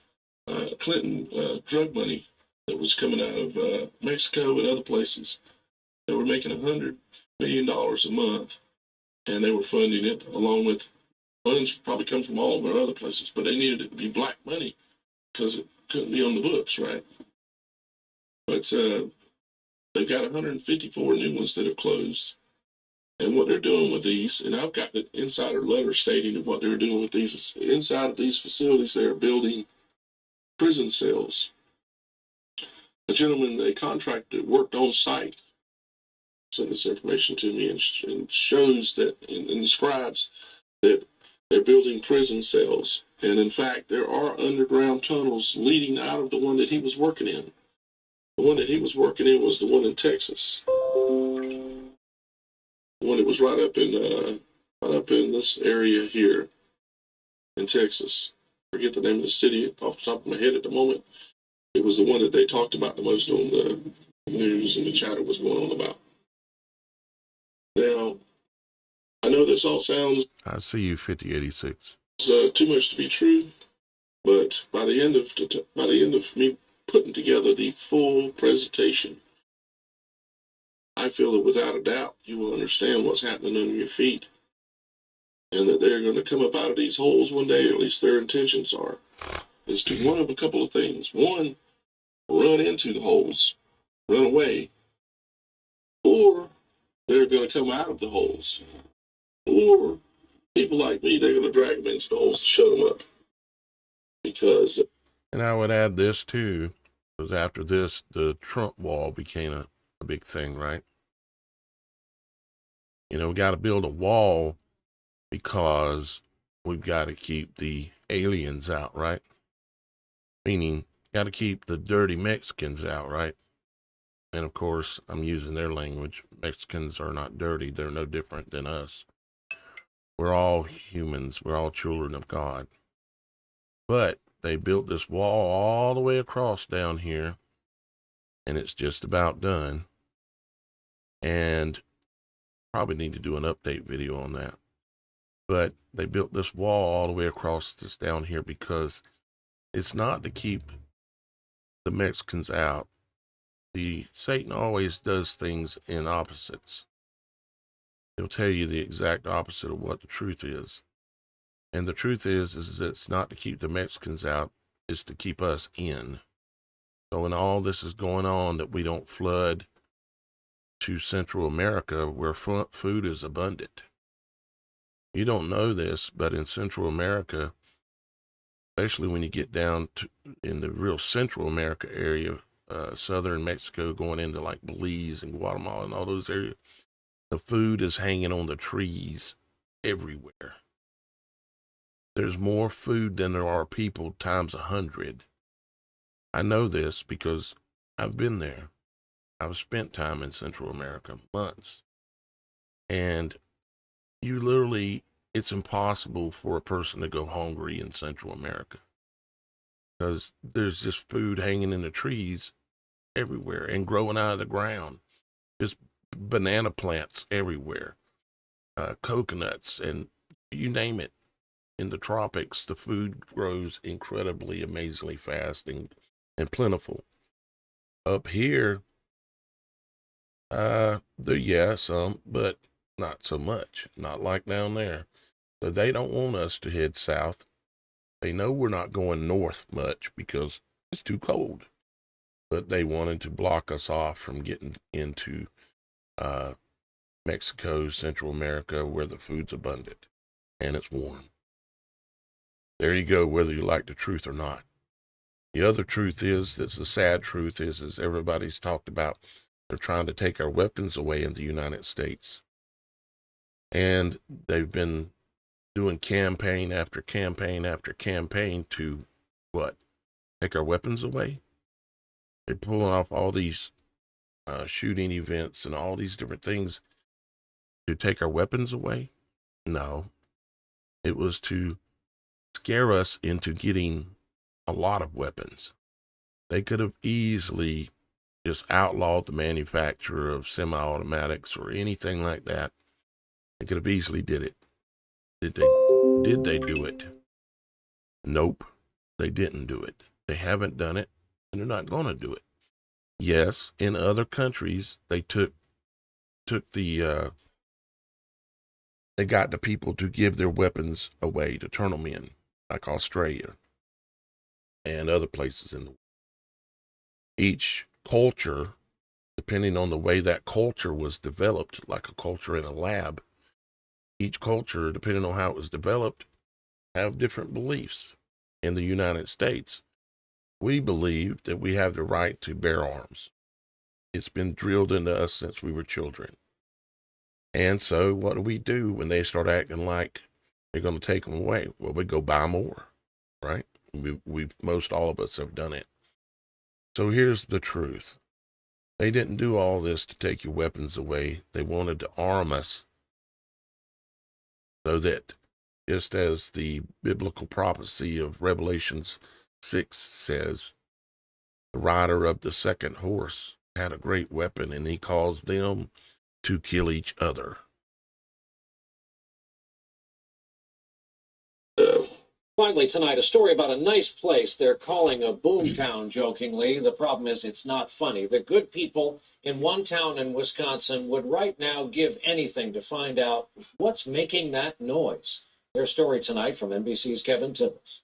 drug money that was coming out of Mexico and other places. They were making $100 million a month, and they were funding it along with funds probably come from all of our other places, but they needed it to be black money because it couldn't be on the books, right? But they've got 154 new ones that have closed. And what they're doing with these, and I've got an insider letter stating that what they're doing with these is inside of these facilities, they're building prison cells. A gentleman they contracted worked on site, sent this information to me, and shows that and describes that they're building prison cells. And in fact, there are underground tunnels leading out of the one that he was working in. The one that he was working in was the one in Texas. The one that was right up in this area here in Texas. Forget the name of the city off the top of my head at the moment. It was the one that they talked about the most on the news and the chatter was going on about. Now, I know this all sounds... I see you, 5086. Too much to be true, but by the end of me putting together the full presentation, I feel that without a doubt you will understand what's happening under your feet, and that they're going to come up out of these holes one day, or at least their intentions are, is to one of a couple of things. One, run into the holes, run away, or they're going to come out of the holes, or people like me, they're going to drag them into the holes to shut them up. Because. And I would add this too, because after this, the Trump wall became a big thing, right? You know, we got to build a wall because we've got to keep the aliens out, right? Meaning, got to keep the dirty Mexicans out, right? And of course, I'm using their language. Mexicans are not dirty. They're no different than us. We're all humans. We're all children of God. But they built this wall all the way across down here, and it's just about done. And probably need to do an update video on that. But they built this wall all the way across this down here because it's not to keep the Mexicans out. Satan always does things in opposites. He'll tell you the exact opposite of what the truth is. And the truth is it's not to keep the Mexicans out, it's to keep us in. So when all this is going on, that we don't flood to Central America where food is abundant. You don't know this, but in Central America, especially when you get down to in the real Central America area, southern Mexico going into like Belize and Guatemala and all those areas, the food is hanging on the trees everywhere. There's more food than there are people times 100. I know this because I've been there. I've spent time in Central America, months. And you literally, it's impossible for a person to go hungry in Central America because there's just food hanging in the trees everywhere and growing out of the ground. Just banana plants everywhere, coconuts, and you name it. In the tropics, the food grows incredibly, amazingly fast and plentiful. Up here, some, but not so much. Not like down there. So they don't want us to head south. They know we're not going north much because it's too cold. But they wanted to block us off from getting into Mexico, Central America, where the food's abundant and it's warm. There you go, whether you like the truth or not. The other truth is, that's the sad truth is everybody's talked about, they're trying to take our weapons away in the United States. And they've been doing campaign after campaign after campaign to what? Take our weapons away? They're pulling off all these shooting events and all these different things to take our weapons away? No. It was to scare us into getting a lot of weapons. They could have easily just outlawed the manufacture of semi-automatics or anything like that. They could have easily did it. Did they do it? Nope. They didn't do it. They haven't done it, and they're not going to do it. Yes, in other countries, they took the they got the people to give their weapons away, to turn them in, like Australia and other places in the world. Each culture, depending on the way that culture was developed, like a culture in a lab, each culture, depending on how it was developed, have different beliefs. In the United States, we believe that we have the right to bear arms. It's been drilled into us since we were children. And so what do when they start acting like they're going to take them away? Well, we go buy more, right? Most all of us have done it. So here's the truth. They didn't do all this to take your weapons away. They wanted to arm us so that, just as the biblical prophecy of Revelations 6 says, the rider of the second horse had a great weapon, and he caused them to kill each other. Finally tonight, a story about a nice place they're calling a boomtown, jokingly. The problem is it's not funny. The good people in one town in Wisconsin would right now give anything to find out what's making that noise. Their story tonight from NBC's Kevin Timmons.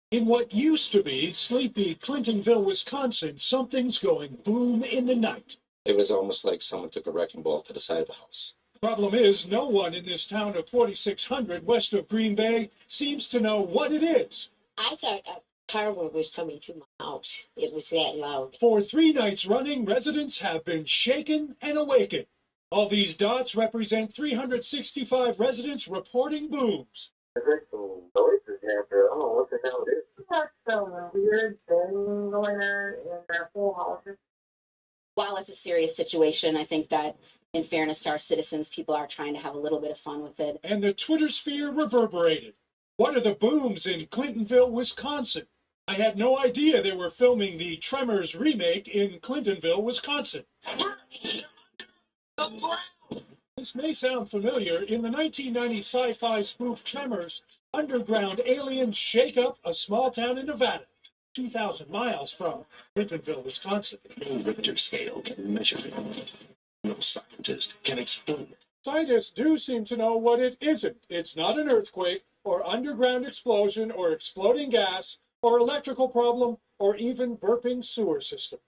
In what used to be sleepy Clintonville, Wisconsin, something's going boom in the night. It was almost like someone took a wrecking ball to the side of the house. Problem is, no one in this town of 4,600 west of Green Bay seems to know what it is. I thought a car was coming through my house. It was that loud. For 3 nights running, residents have been shaken and awakened. All these dots represent 365 residents reporting booms. There's some noises after. I don't know what the hell it is. That's some weird thing going on in their whole houses. While it's a serious situation, I think that in fairness to our citizens, people are trying to have a little bit of fun with it. And the Twitter sphere reverberated. What are the booms in Clintonville, Wisconsin? I had no idea they were filming the Tremors remake in Clintonville, Wisconsin. This may sound familiar. In the 1990 sci-fi spoof Tremors, underground aliens shake up a small town in Nevada, 2,000 miles from Clintonville, Wisconsin. No Richter scale can measure it. No scientist can explain it. Scientists do seem to know what it isn't. It's not an earthquake, or underground explosion, or exploding gas, or electrical problem, or even burping sewer system.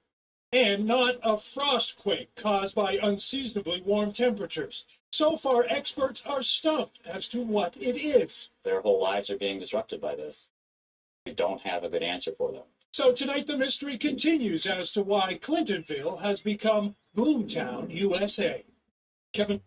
And not a frost quake caused by unseasonably warm temperatures. So far, experts are stumped as to what it is. Their whole lives are being disrupted by this. We don't have a good answer for them. So tonight the mystery continues as to why Clintonville has become Boomtown, USA. Kevin?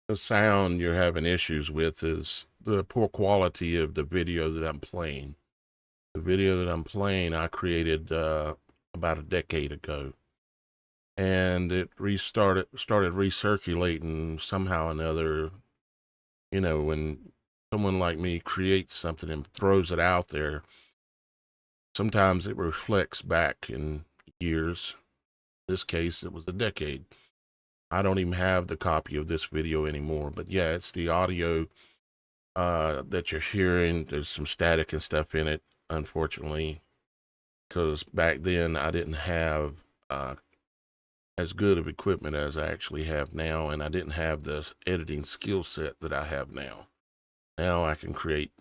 The sound you're having issues with is the poor quality of the video that I'm playing. The video that I'm playing, I created about a decade ago, and it started recirculating somehow or another. You know, when someone like me creates something and throws it out there, sometimes it reflects back in years. In this case, it was a decade. I don't even have the copy of this video anymore, but yeah, it's the audio that you're hearing. There's some static and stuff in it, unfortunately, because back then I didn't have as good of equipment as I actually have now, and I didn't have the editing skill set that I have now. Now I can create,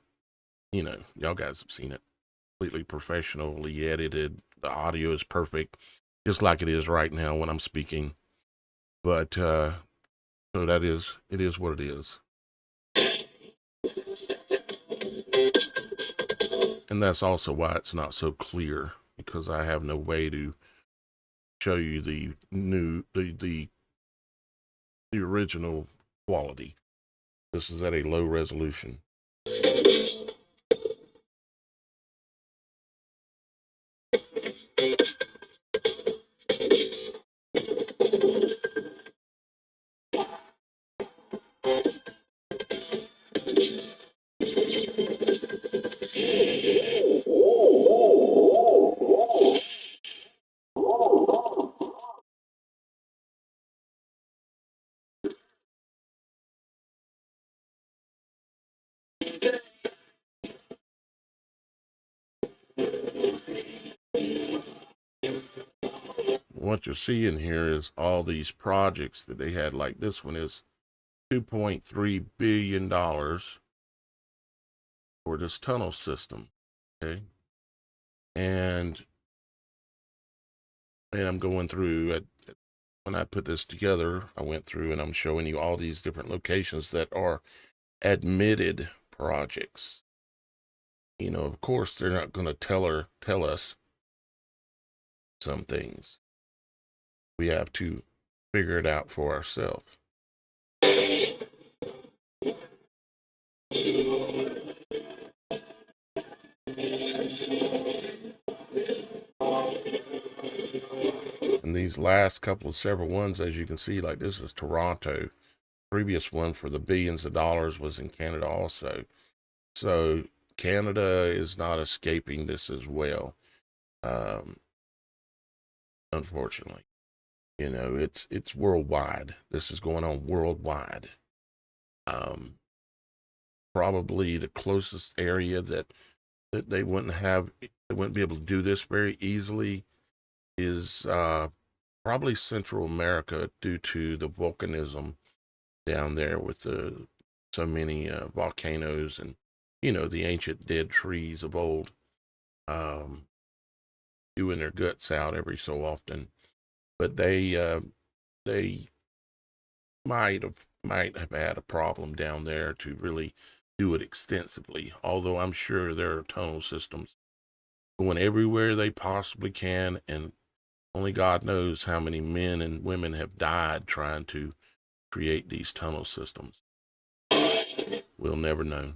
y'all guys have seen it, completely professionally edited. The audio is perfect, just like it is right now when I'm speaking. But so it is what it is. And that's also why it's not so clear, because I have no way to show you the original quality. This is at a low resolution. What you're seeing here is all these projects that they had. Like this one is $2.3 billion for this tunnel system. Okay. And I'm going through when I put this together, I went through and I'm showing you all these different locations that are admitted projects. Of course, they're not going to tell us some things. We have to figure it out for ourselves. And these last couple of several ones, as you can see, like this is Toronto. Previous one for the billions of dollars was in Canada also. So Canada is not escaping this as well. Unfortunately, it's worldwide. This is going on worldwide. Probably the closest area that they wouldn't be able to do this very easily is probably Central America, due to the volcanism down there with so many volcanoes and the ancient dead trees of old doing their guts out every so often. But they might have had a problem down there to really do it extensively, although I'm sure there are tunnel systems going everywhere they possibly can, and only God knows how many men and women have died trying to create these tunnel systems. We'll never know.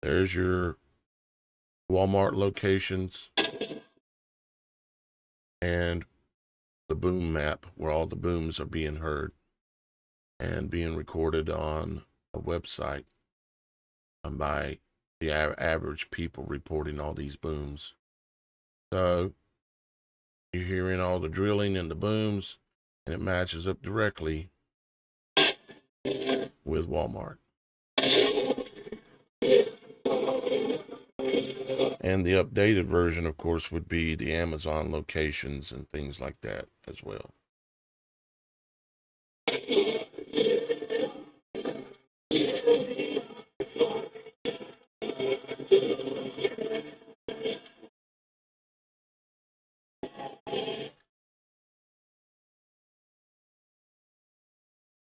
There's your Walmart locations and the boom map, where all the booms are being heard and being recorded on a website by the average people reporting all these booms. So you're hearing all the drilling and the booms, and it matches up directly with Walmart. And the updated version, of course, would be the Amazon locations and things like that as well.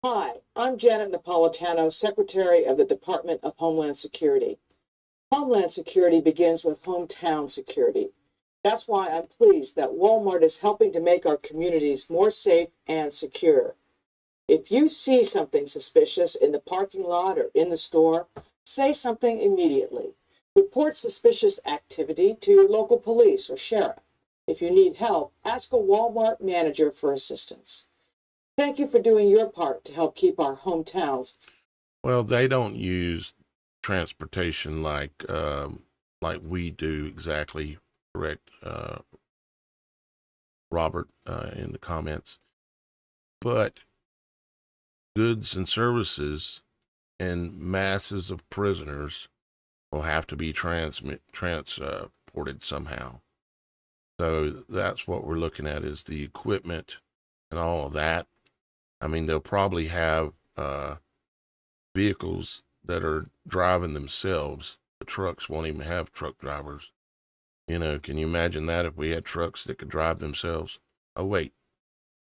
Hi, I'm Janet Napolitano, Secretary of the Department of Homeland Security. Homeland Security begins with hometown security. That's why I'm pleased that Walmart is helping to make our communities more safe and secure. If you see something suspicious in the parking lot or in the store, say something immediately. Report suspicious activity to your local police or sheriff. If you need help, ask a Walmart manager for assistance. Thank you for doing your part to help keep our hometowns. Well, they don't use transportation like we do exactly. Correct, Robert, in the comments. But goods and services and masses of prisoners will have to be transported somehow. So that's what we're looking at, is the equipment and all of that. I mean, they'll probably have vehicles that are driving themselves. The trucks won't even have truck drivers. You know, can you imagine that if we had trucks that could drive themselves? Oh, wait,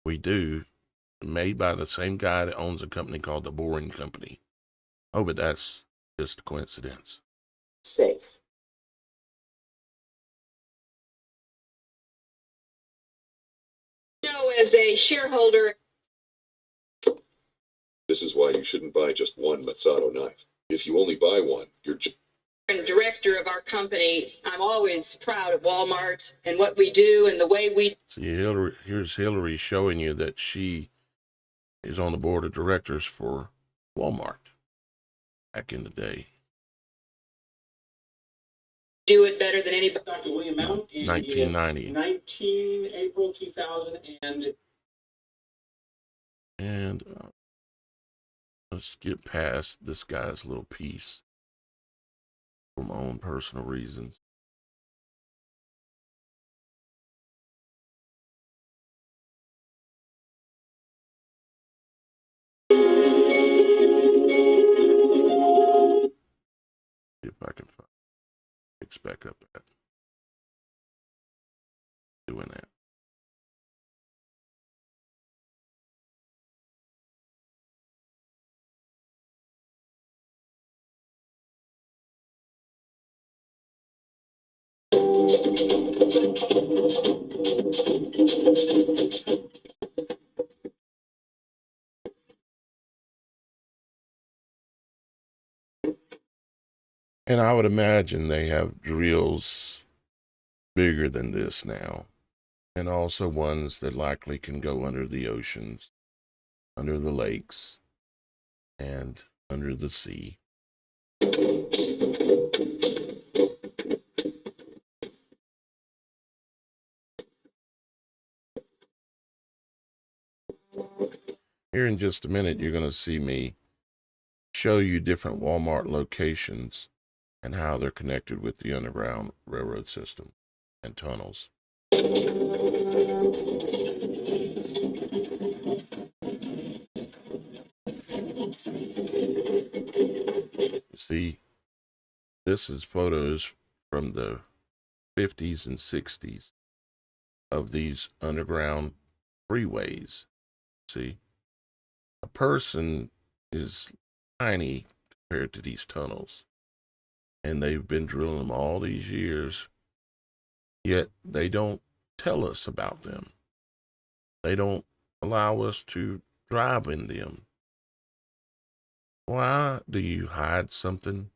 we do. Made by the same guy that owns a company called the Boring Company. Oh, but that's just a coincidence. Safe. As a shareholder, This is why you shouldn't buy just one Mazzaro knife. If you only buy one, you're just and director of our company, I'm always proud of Walmart and what we do and the way we. See, here's Hillary showing you that she is on the board of directors for Walmart back in the day. Do it better than anybody. Dr. William Mount in 1990. 19 April 2000 And let's get past this guy's little piece for my own personal reasons. See if I can find Pics back up at doing that. And I would imagine they have drills bigger than this now, and also ones that likely can go under the oceans, under the lakes, and under the sea. Here in just a minute, you're going to see me show you different Walmart locations and how they're connected with the Underground Railroad system and tunnels. See, this is photos from the 50s and 60s of these underground freeways. See, a person is tiny compared to these tunnels, and they've been drilling them all these years, yet they don't tell us about them. They don't allow us to drive in them. Why do you hide something?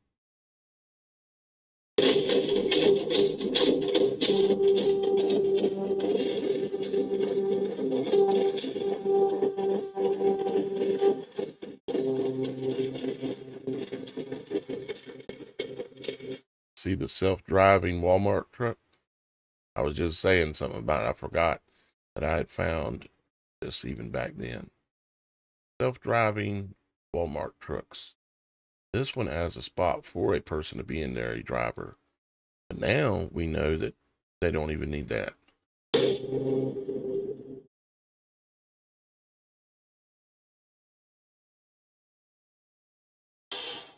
See the self-driving Walmart truck? I was just saying something about it. I forgot that I had found this even back then. Self-driving Walmart trucks. This one has a spot for a person to be in there, a driver. But now we know that they don't even need that.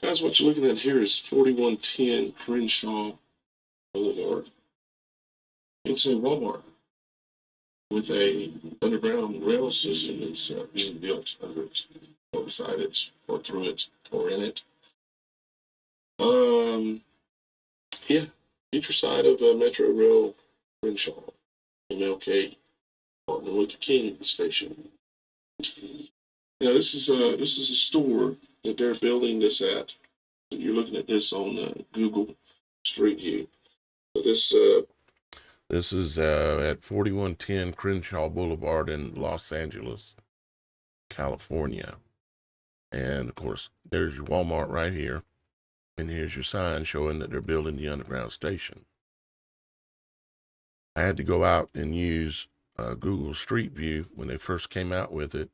Guys, what you're looking at here is 4110 Crenshaw Boulevard. It's a Walmart with a underground rail system that's being built under it, or beside it, or through it, or in it. Yeah, future side of Metro Rail Crenshaw, MLK, Martin Luther King Station. Now this is a store that they're building this at. You're looking at this on Google Street View. So this is at 4110 Crenshaw Boulevard in Los Angeles. California. And of course, there's your Walmart right here. And here's your sign showing that they're building the underground station. I had to go out and use Google Street View when they first came out with it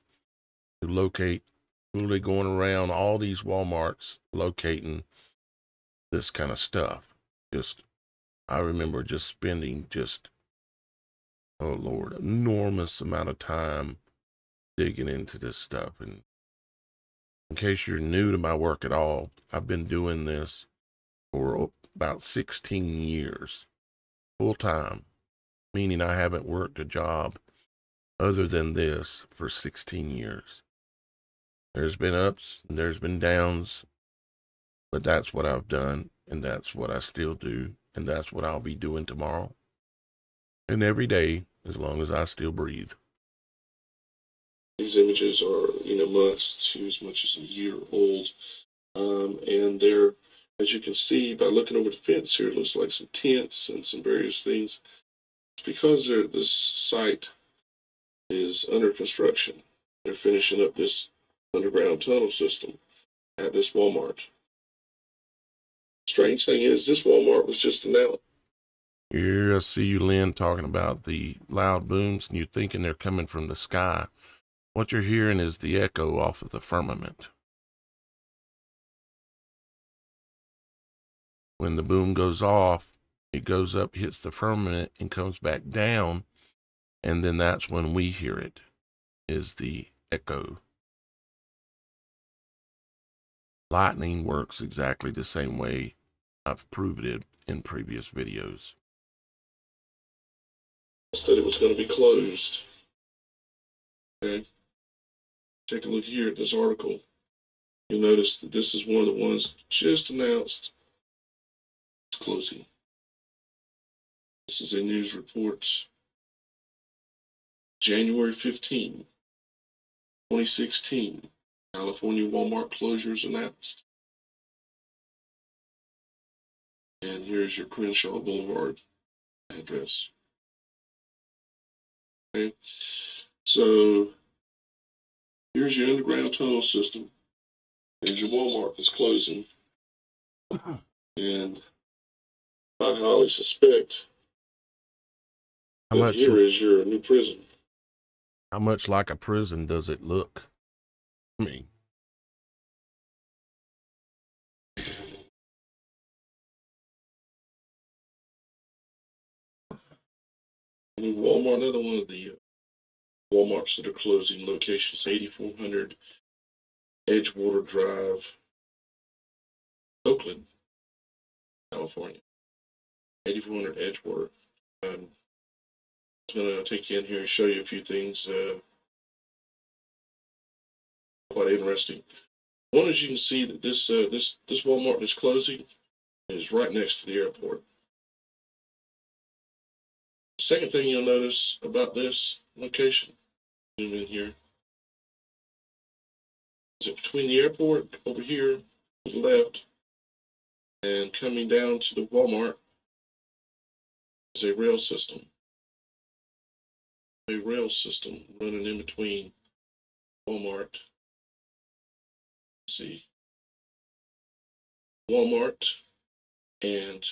to locate, literally going around all these Walmarts, locating this kind of stuff. I remember just spending oh Lord, enormous amount of time digging into this stuff. And in case you're new to my work at all, I've been doing this for about 16 years, full time, meaning I haven't worked a job other than this for 16 years. There's been ups and there's been downs, but that's what I've done, and that's what I still do, and that's what I'll be doing tomorrow and every day as long as I still breathe. These images are, months to as much as a year old. And they're, as you can see by looking over the fence here, it looks like some tents and some various things. It's because this site is under construction. They're finishing up this underground tunnel system at this Walmart. Strange thing is, this Walmart was just announced. Here I see you, Lynn, talking about the loud booms, and you're thinking they're coming from the sky. What you're hearing is the echo off of the firmament. When the boom goes off, it goes up, hits the firmament, and comes back down, and then that's when we hear it, is the echo. Lightning works exactly the same way. I've proved it in previous videos. That it was going to be closed. Okay. Take a look here at this article. You'll notice that this is one of the ones just announced. It's closing. This is a news report. January 15, 2016. California Walmart closures announced. And here's your Crenshaw Boulevard address. Okay. So here's your underground tunnel system. Here's your Walmart that's closing. And I highly suspect that here is your new prison. How much like a prison does it look? I mean, Walmart, another one of the Walmarts that are closing locations, 8400 Edgewater Drive, Oakland, California. 8400 Edgewater. I'm going to take you in here and show you a few things quite interesting. One, as you can see, that this Walmart that's closing is right next to the airport. The second thing you'll notice about this location, zoom in here, is that between the airport over here to the left and coming down to the Walmart is a rail system. A rail system running in between Walmart. Let's see. Walmart and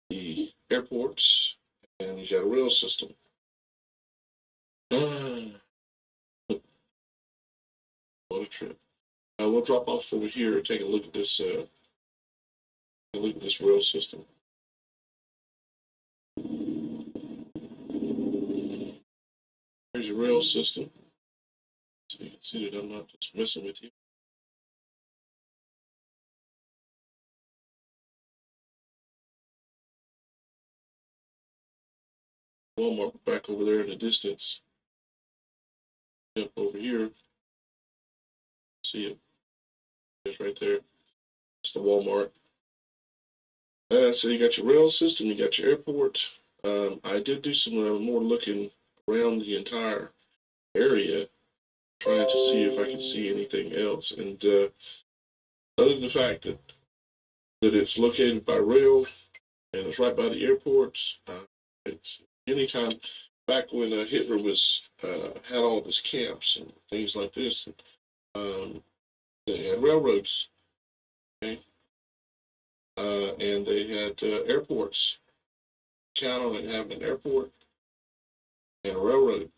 the airports, and you got a rail system. What a trip. We'll drop off over here and take a look at this. Rail system. Here's your rail system. So you can see that I'm not just messing with you. Walmart back over there in the distance. Jump over here. See it. It's right there. It's the Walmart. So you got your rail system, you got your airport. I did do some more looking around the entire area, trying to see if I could see anything else. And other than the fact that it's located by rail and it's right by the airport, it's anytime back when Hitler was had all of his camps and things like this. They had railroads, okay, and they had airports. Count on it having an airport and a railroad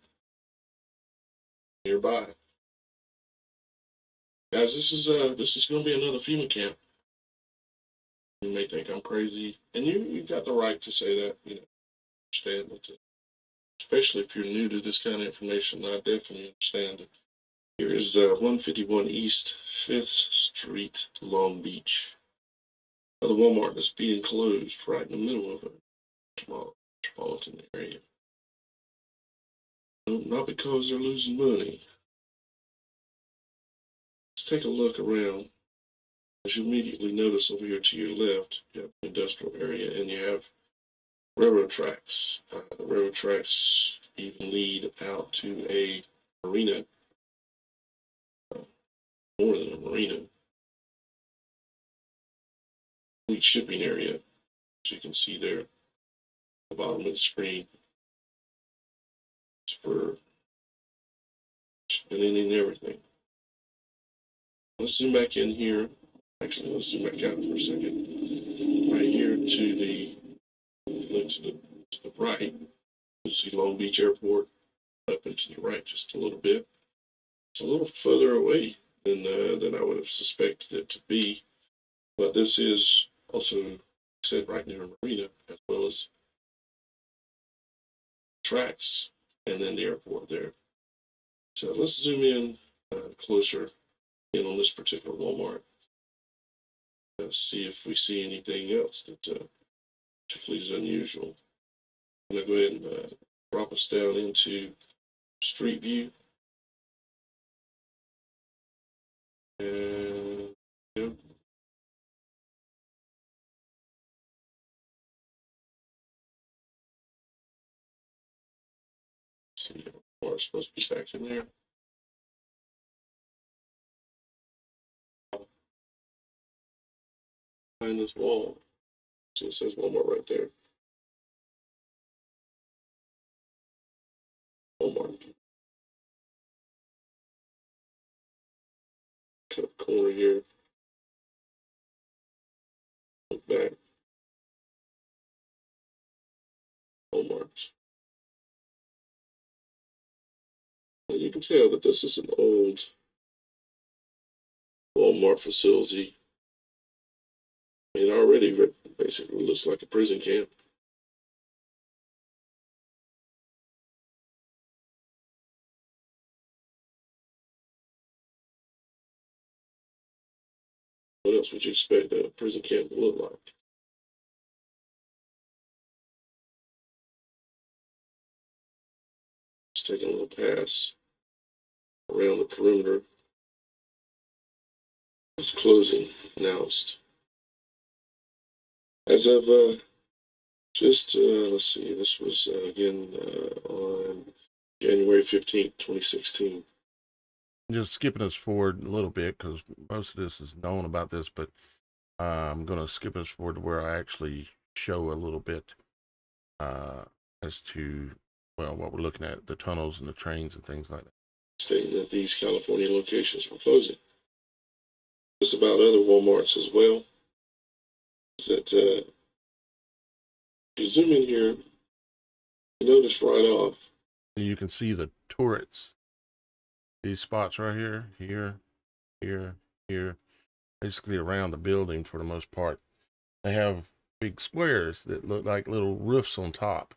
nearby. Guys, this is going to be another FEMA camp. You may think I'm crazy, and you've got the right to say that. You know, understand it, especially if you're new to this kind of information. I definitely understand it. Here is 151 East 5th Street, Long Beach. The Walmart is being closed right in the middle of a metropolitan area. No, not because they're losing money. Let's take a look around. As you immediately notice over here to your left, you have an industrial area and you have railroad tracks. The railroad tracks even lead out to a marina, more than a marina, fleet shipping area, as you can see there at the bottom of the screen. It's for shipping and everything. Let's zoom back in here. Actually, let's zoom back out for a second. Right here to the right, you'll see Long Beach Airport. Up and to the right just a little bit. It's a little further away than I would have suspected it to be. But this is also said right near a marina, as well as tracks and then the airport there. So let's zoom in closer in on this particular Walmart. See if we see anything else that particularly is unusual. I'm going to go ahead and drop us down into Street View. And yeah. See, we're supposed to be back in there. Behind this wall. So it says Walmart right there. Walmart. Cut corner here. Look back. Walmart. And you can tell that this is an old Walmart facility. It already basically looks like a prison camp. What else would you expect a prison camp to look like? Just taking a little pass around the perimeter. It's closing announced. As of let's see, this was again on January 15th, 2016. Just skipping us forward a little bit because most of this is known about this, but I'm going to skip us forward to where I actually show a little bit as to, well, what we're looking at, the tunnels and the trains and things like that. Stating that these California locations were closing. It's about other Walmarts as well. Is that if you zoom in here, you notice right off. You can see the turrets. These spots right here, here, basically around the building for the most part. They have big squares that look like little roofs on top.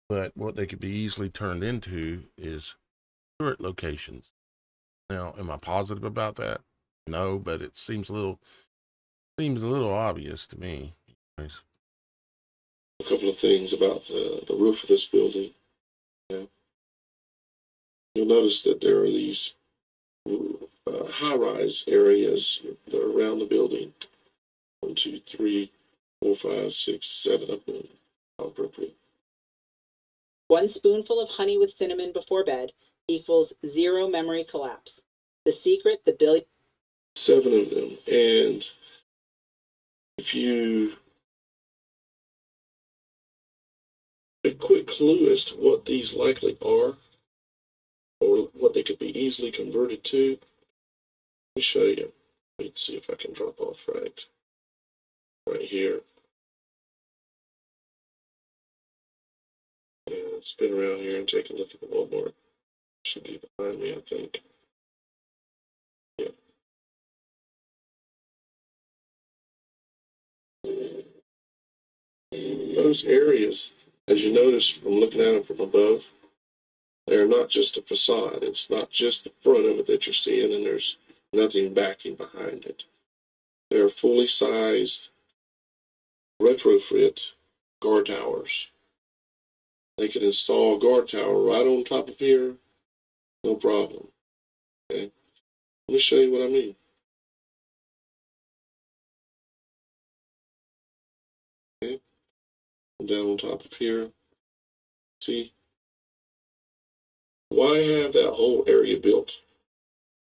But what they could be easily turned into is turret locations. Now, am I positive about that? No, but it seems a little obvious to me. Anyways. A couple of things about the roof of this building. Yeah. You'll notice that there are these high-rise areas that are around the building. 1, 2, 3, 4, 5, 6, 7 of them. Appropriate. 1 spoonful of honey with cinnamon before bed equals 0 memory collapse. The secret, the billion. 7 of them. And if you a quick clue as to what these likely are, or what they could be easily converted to. Let me show you. Let's see if I can drop off right here. And spin around here and take a look at the Walmart. Should be behind me, I think. Yeah. Those areas, as you notice from looking at them from above, they're not just a facade. It's not just the front of it that you're seeing, and there's nothing backing behind it. They're fully sized retrofit guard towers. They can install a guard tower right on top of here, no problem. Okay, let me show you what I mean. Okay, down on top of here. See, why have that whole area built?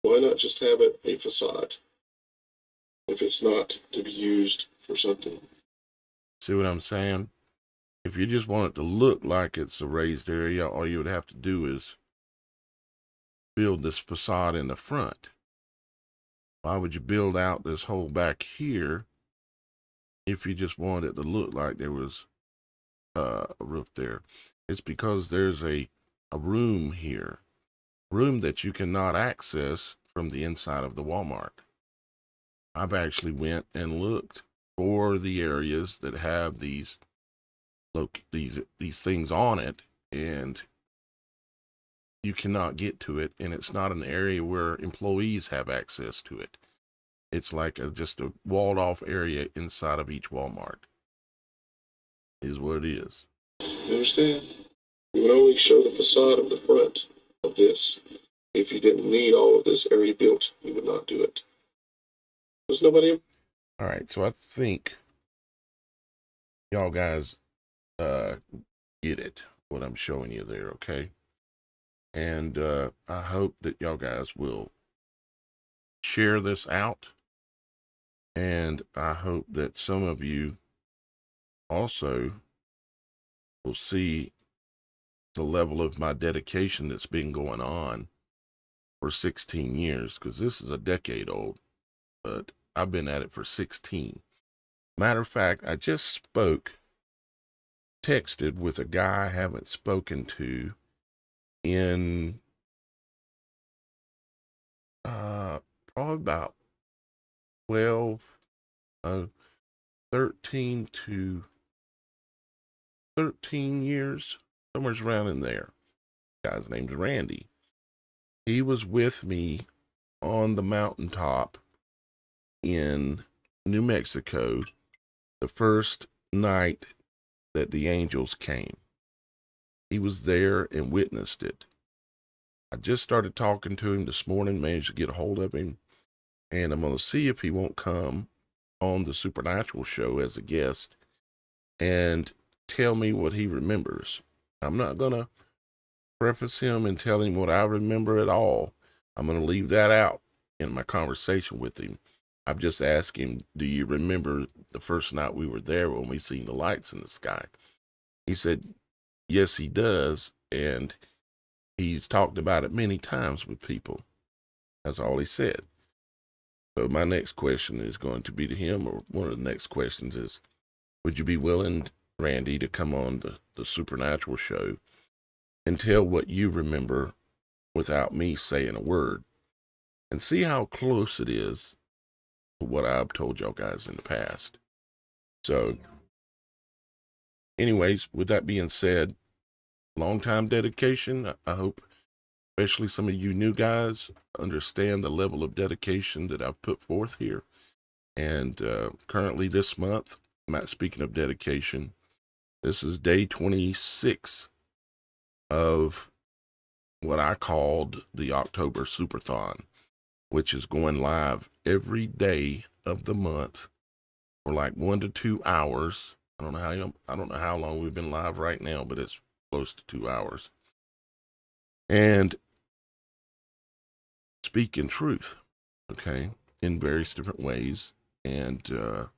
Why not just have it a facade if it's not to be used for something? See what I'm saying? If you just want it to look like it's a raised area, all you would have to do is build this facade in the front. Why would you build out this hole back here if you just wanted it to look like there was a roof there? It's because there's a room here, room that you cannot access from the inside of the Walmart. I've actually went and looked for the areas that have these things on it, and you cannot get to it, and it's not an area where employees have access to it. It's like just a walled off area inside of each Walmart is what it is. You understand? You would only show the facade of the front of this. If you didn't need all of this area built, you would not do it. There's nobody. All right, so I think y'all guys get it, what I'm showing you there, okay? And I hope that y'all guys will share this out, and I hope that some of you also will see the level of my dedication that's been going on for 16 years, because this is a decade old, but I've been at it for 16. Matter of fact, I just texted with a guy I haven't spoken to in probably about 13 years, somewhere around in there. The guy's name's Randy. He was with me on the mountaintop in New Mexico the first night that the angels came. He was there and witnessed it. I just started talking to him this morning, managed to get a hold of him, and I'm going to see if he won't come on the Supernatural Show as a guest and tell me what he remembers. I'm not going to preface him and tell him what I remember at all. I'm going to leave that out in my conversation with him. I've just asked him, do you remember the first night we were there when we seen the lights in the sky? He said, yes, he does. And he's talked about it many times with people. That's all he said. So my next question is going to be to him, or one of the next questions is, would you be willing, Randy, to come on the Supernatural Show and tell what you remember without me saying a word, and see how close it is to what I've told y'all guys in the past? So anyways, with that being said, long time dedication. I hope especially some of you new guys understand the level of dedication that I've put forth here. And currently this month, speaking of dedication, this is day 26 of what I called the October Superthon, which is going live every day of the month for like 1 to 2 hours. I don't know how long we've been live right now, but it's close to 2 hours. And speaking truth, okay, in various different ways, and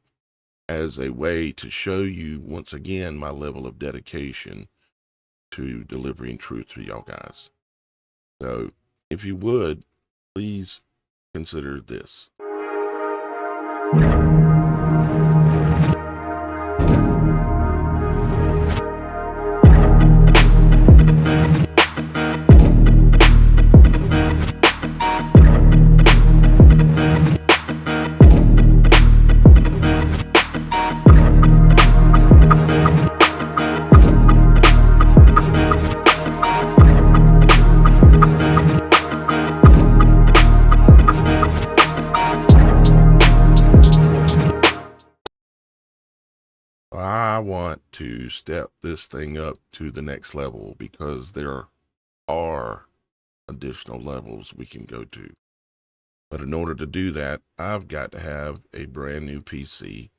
as a way to show you once again my level of dedication to delivering truth to y'all guys. So if you would, please consider this. I want to step this thing up to the next level because there are additional levels we can go to. But in order to do that, I've got to have a brand new PC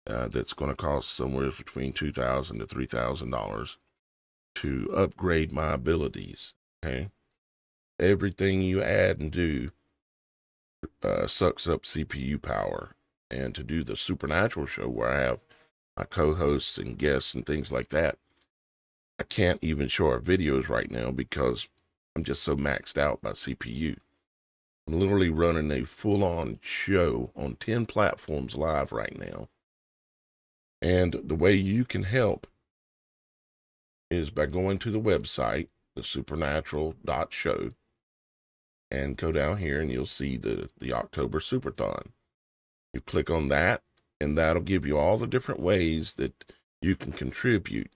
that's going to cost somewhere between $2,000 to $3,000 to upgrade my abilities. Okay, everything you add and do sucks up CPU power. And to do the Supernatural show where I have my co-hosts and guests and things like that, I can't even show our videos right now because I'm just so maxed out by CPU. I'm literally running a full-on show on 10 platforms live right now. And the way you can help is by going to the website, TheSupernatural.Show, and go down here and you'll see the October Superthon. You click on that, and that'll give you all the different ways that you can contribute.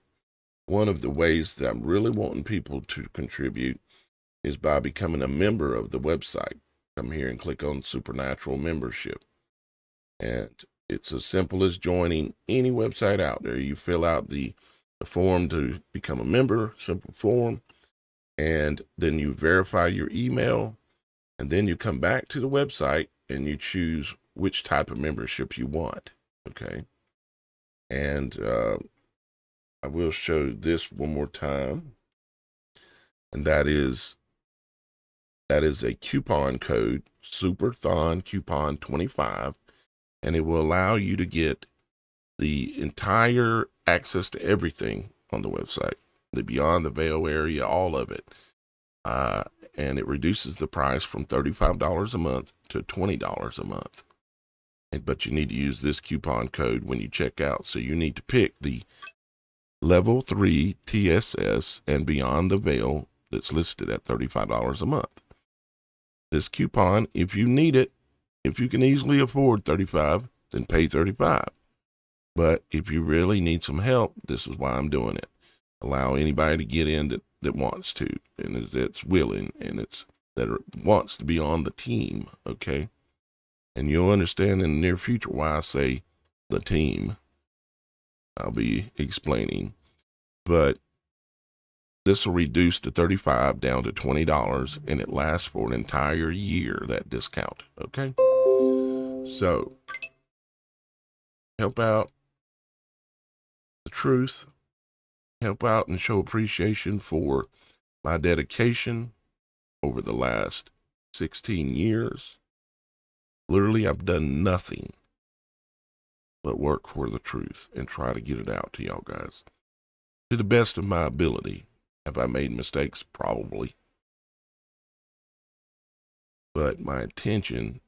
One of the ways that I'm really wanting people to contribute is by becoming a member of the website. Come here and click on Supernatural Membership. And it's as simple as joining any website out there. You fill out the form to become a member, simple form, and then you verify your email, and then you come back to the website and you choose which type of membership you want. Okay. And I will show this one more time. And that is a coupon code, Superthon Coupon 25, and it will allow you to get the entire access to everything on the website, the Beyond the Veil area, all of it. And it reduces the price from $35 a month to $20 a month. But you need to use this coupon code when you check out. So you need to pick the level 3 TSS and Beyond the Veil that's listed at $35 a month. This coupon, if you need it, if you can easily afford $35, then pay $35. But if you really need some help, this is why I'm doing it. Allow anybody to get in that wants to, and that's willing, and that wants to be on the team, okay? And you'll understand in the near future why I say the team. I'll be explaining. But this will reduce the $35 down to $20, and it lasts for an entire year, that discount, okay? So, help out the truth. Help out and show appreciation for my dedication over the last 16 years. Literally, I've done nothing but work for the truth and try to get it out to y'all guys to the best of my ability. Have I made mistakes? Probably. But my intention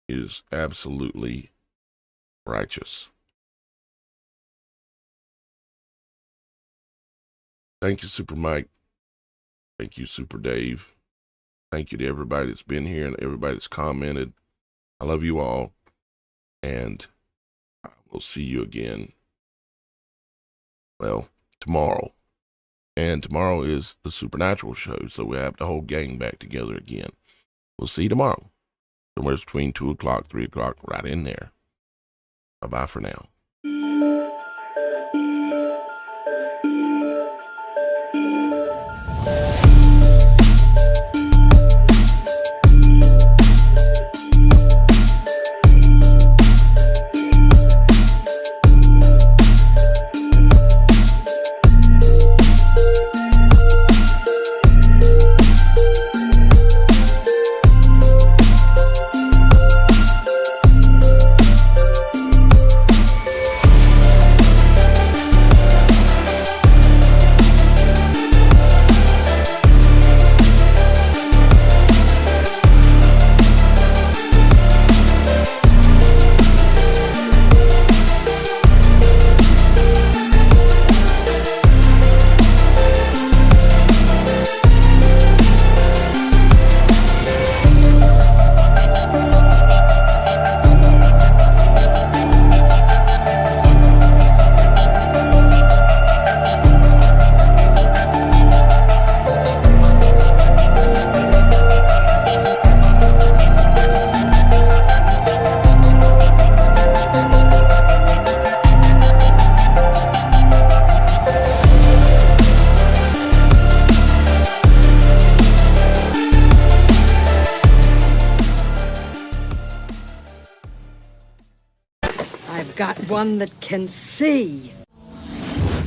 is absolutely righteous. Thank you, Super Mike. Thank you, Super Dave. Thank you to everybody that's been here and everybody that's commented. I love you all, and I will see you again, well, tomorrow. And tomorrow is the Supernatural show, so we have the whole gang back together again. We'll see you tomorrow, somewhere between 2 o'clock, 3 o'clock, right in there. Bye-bye for now. one that can see.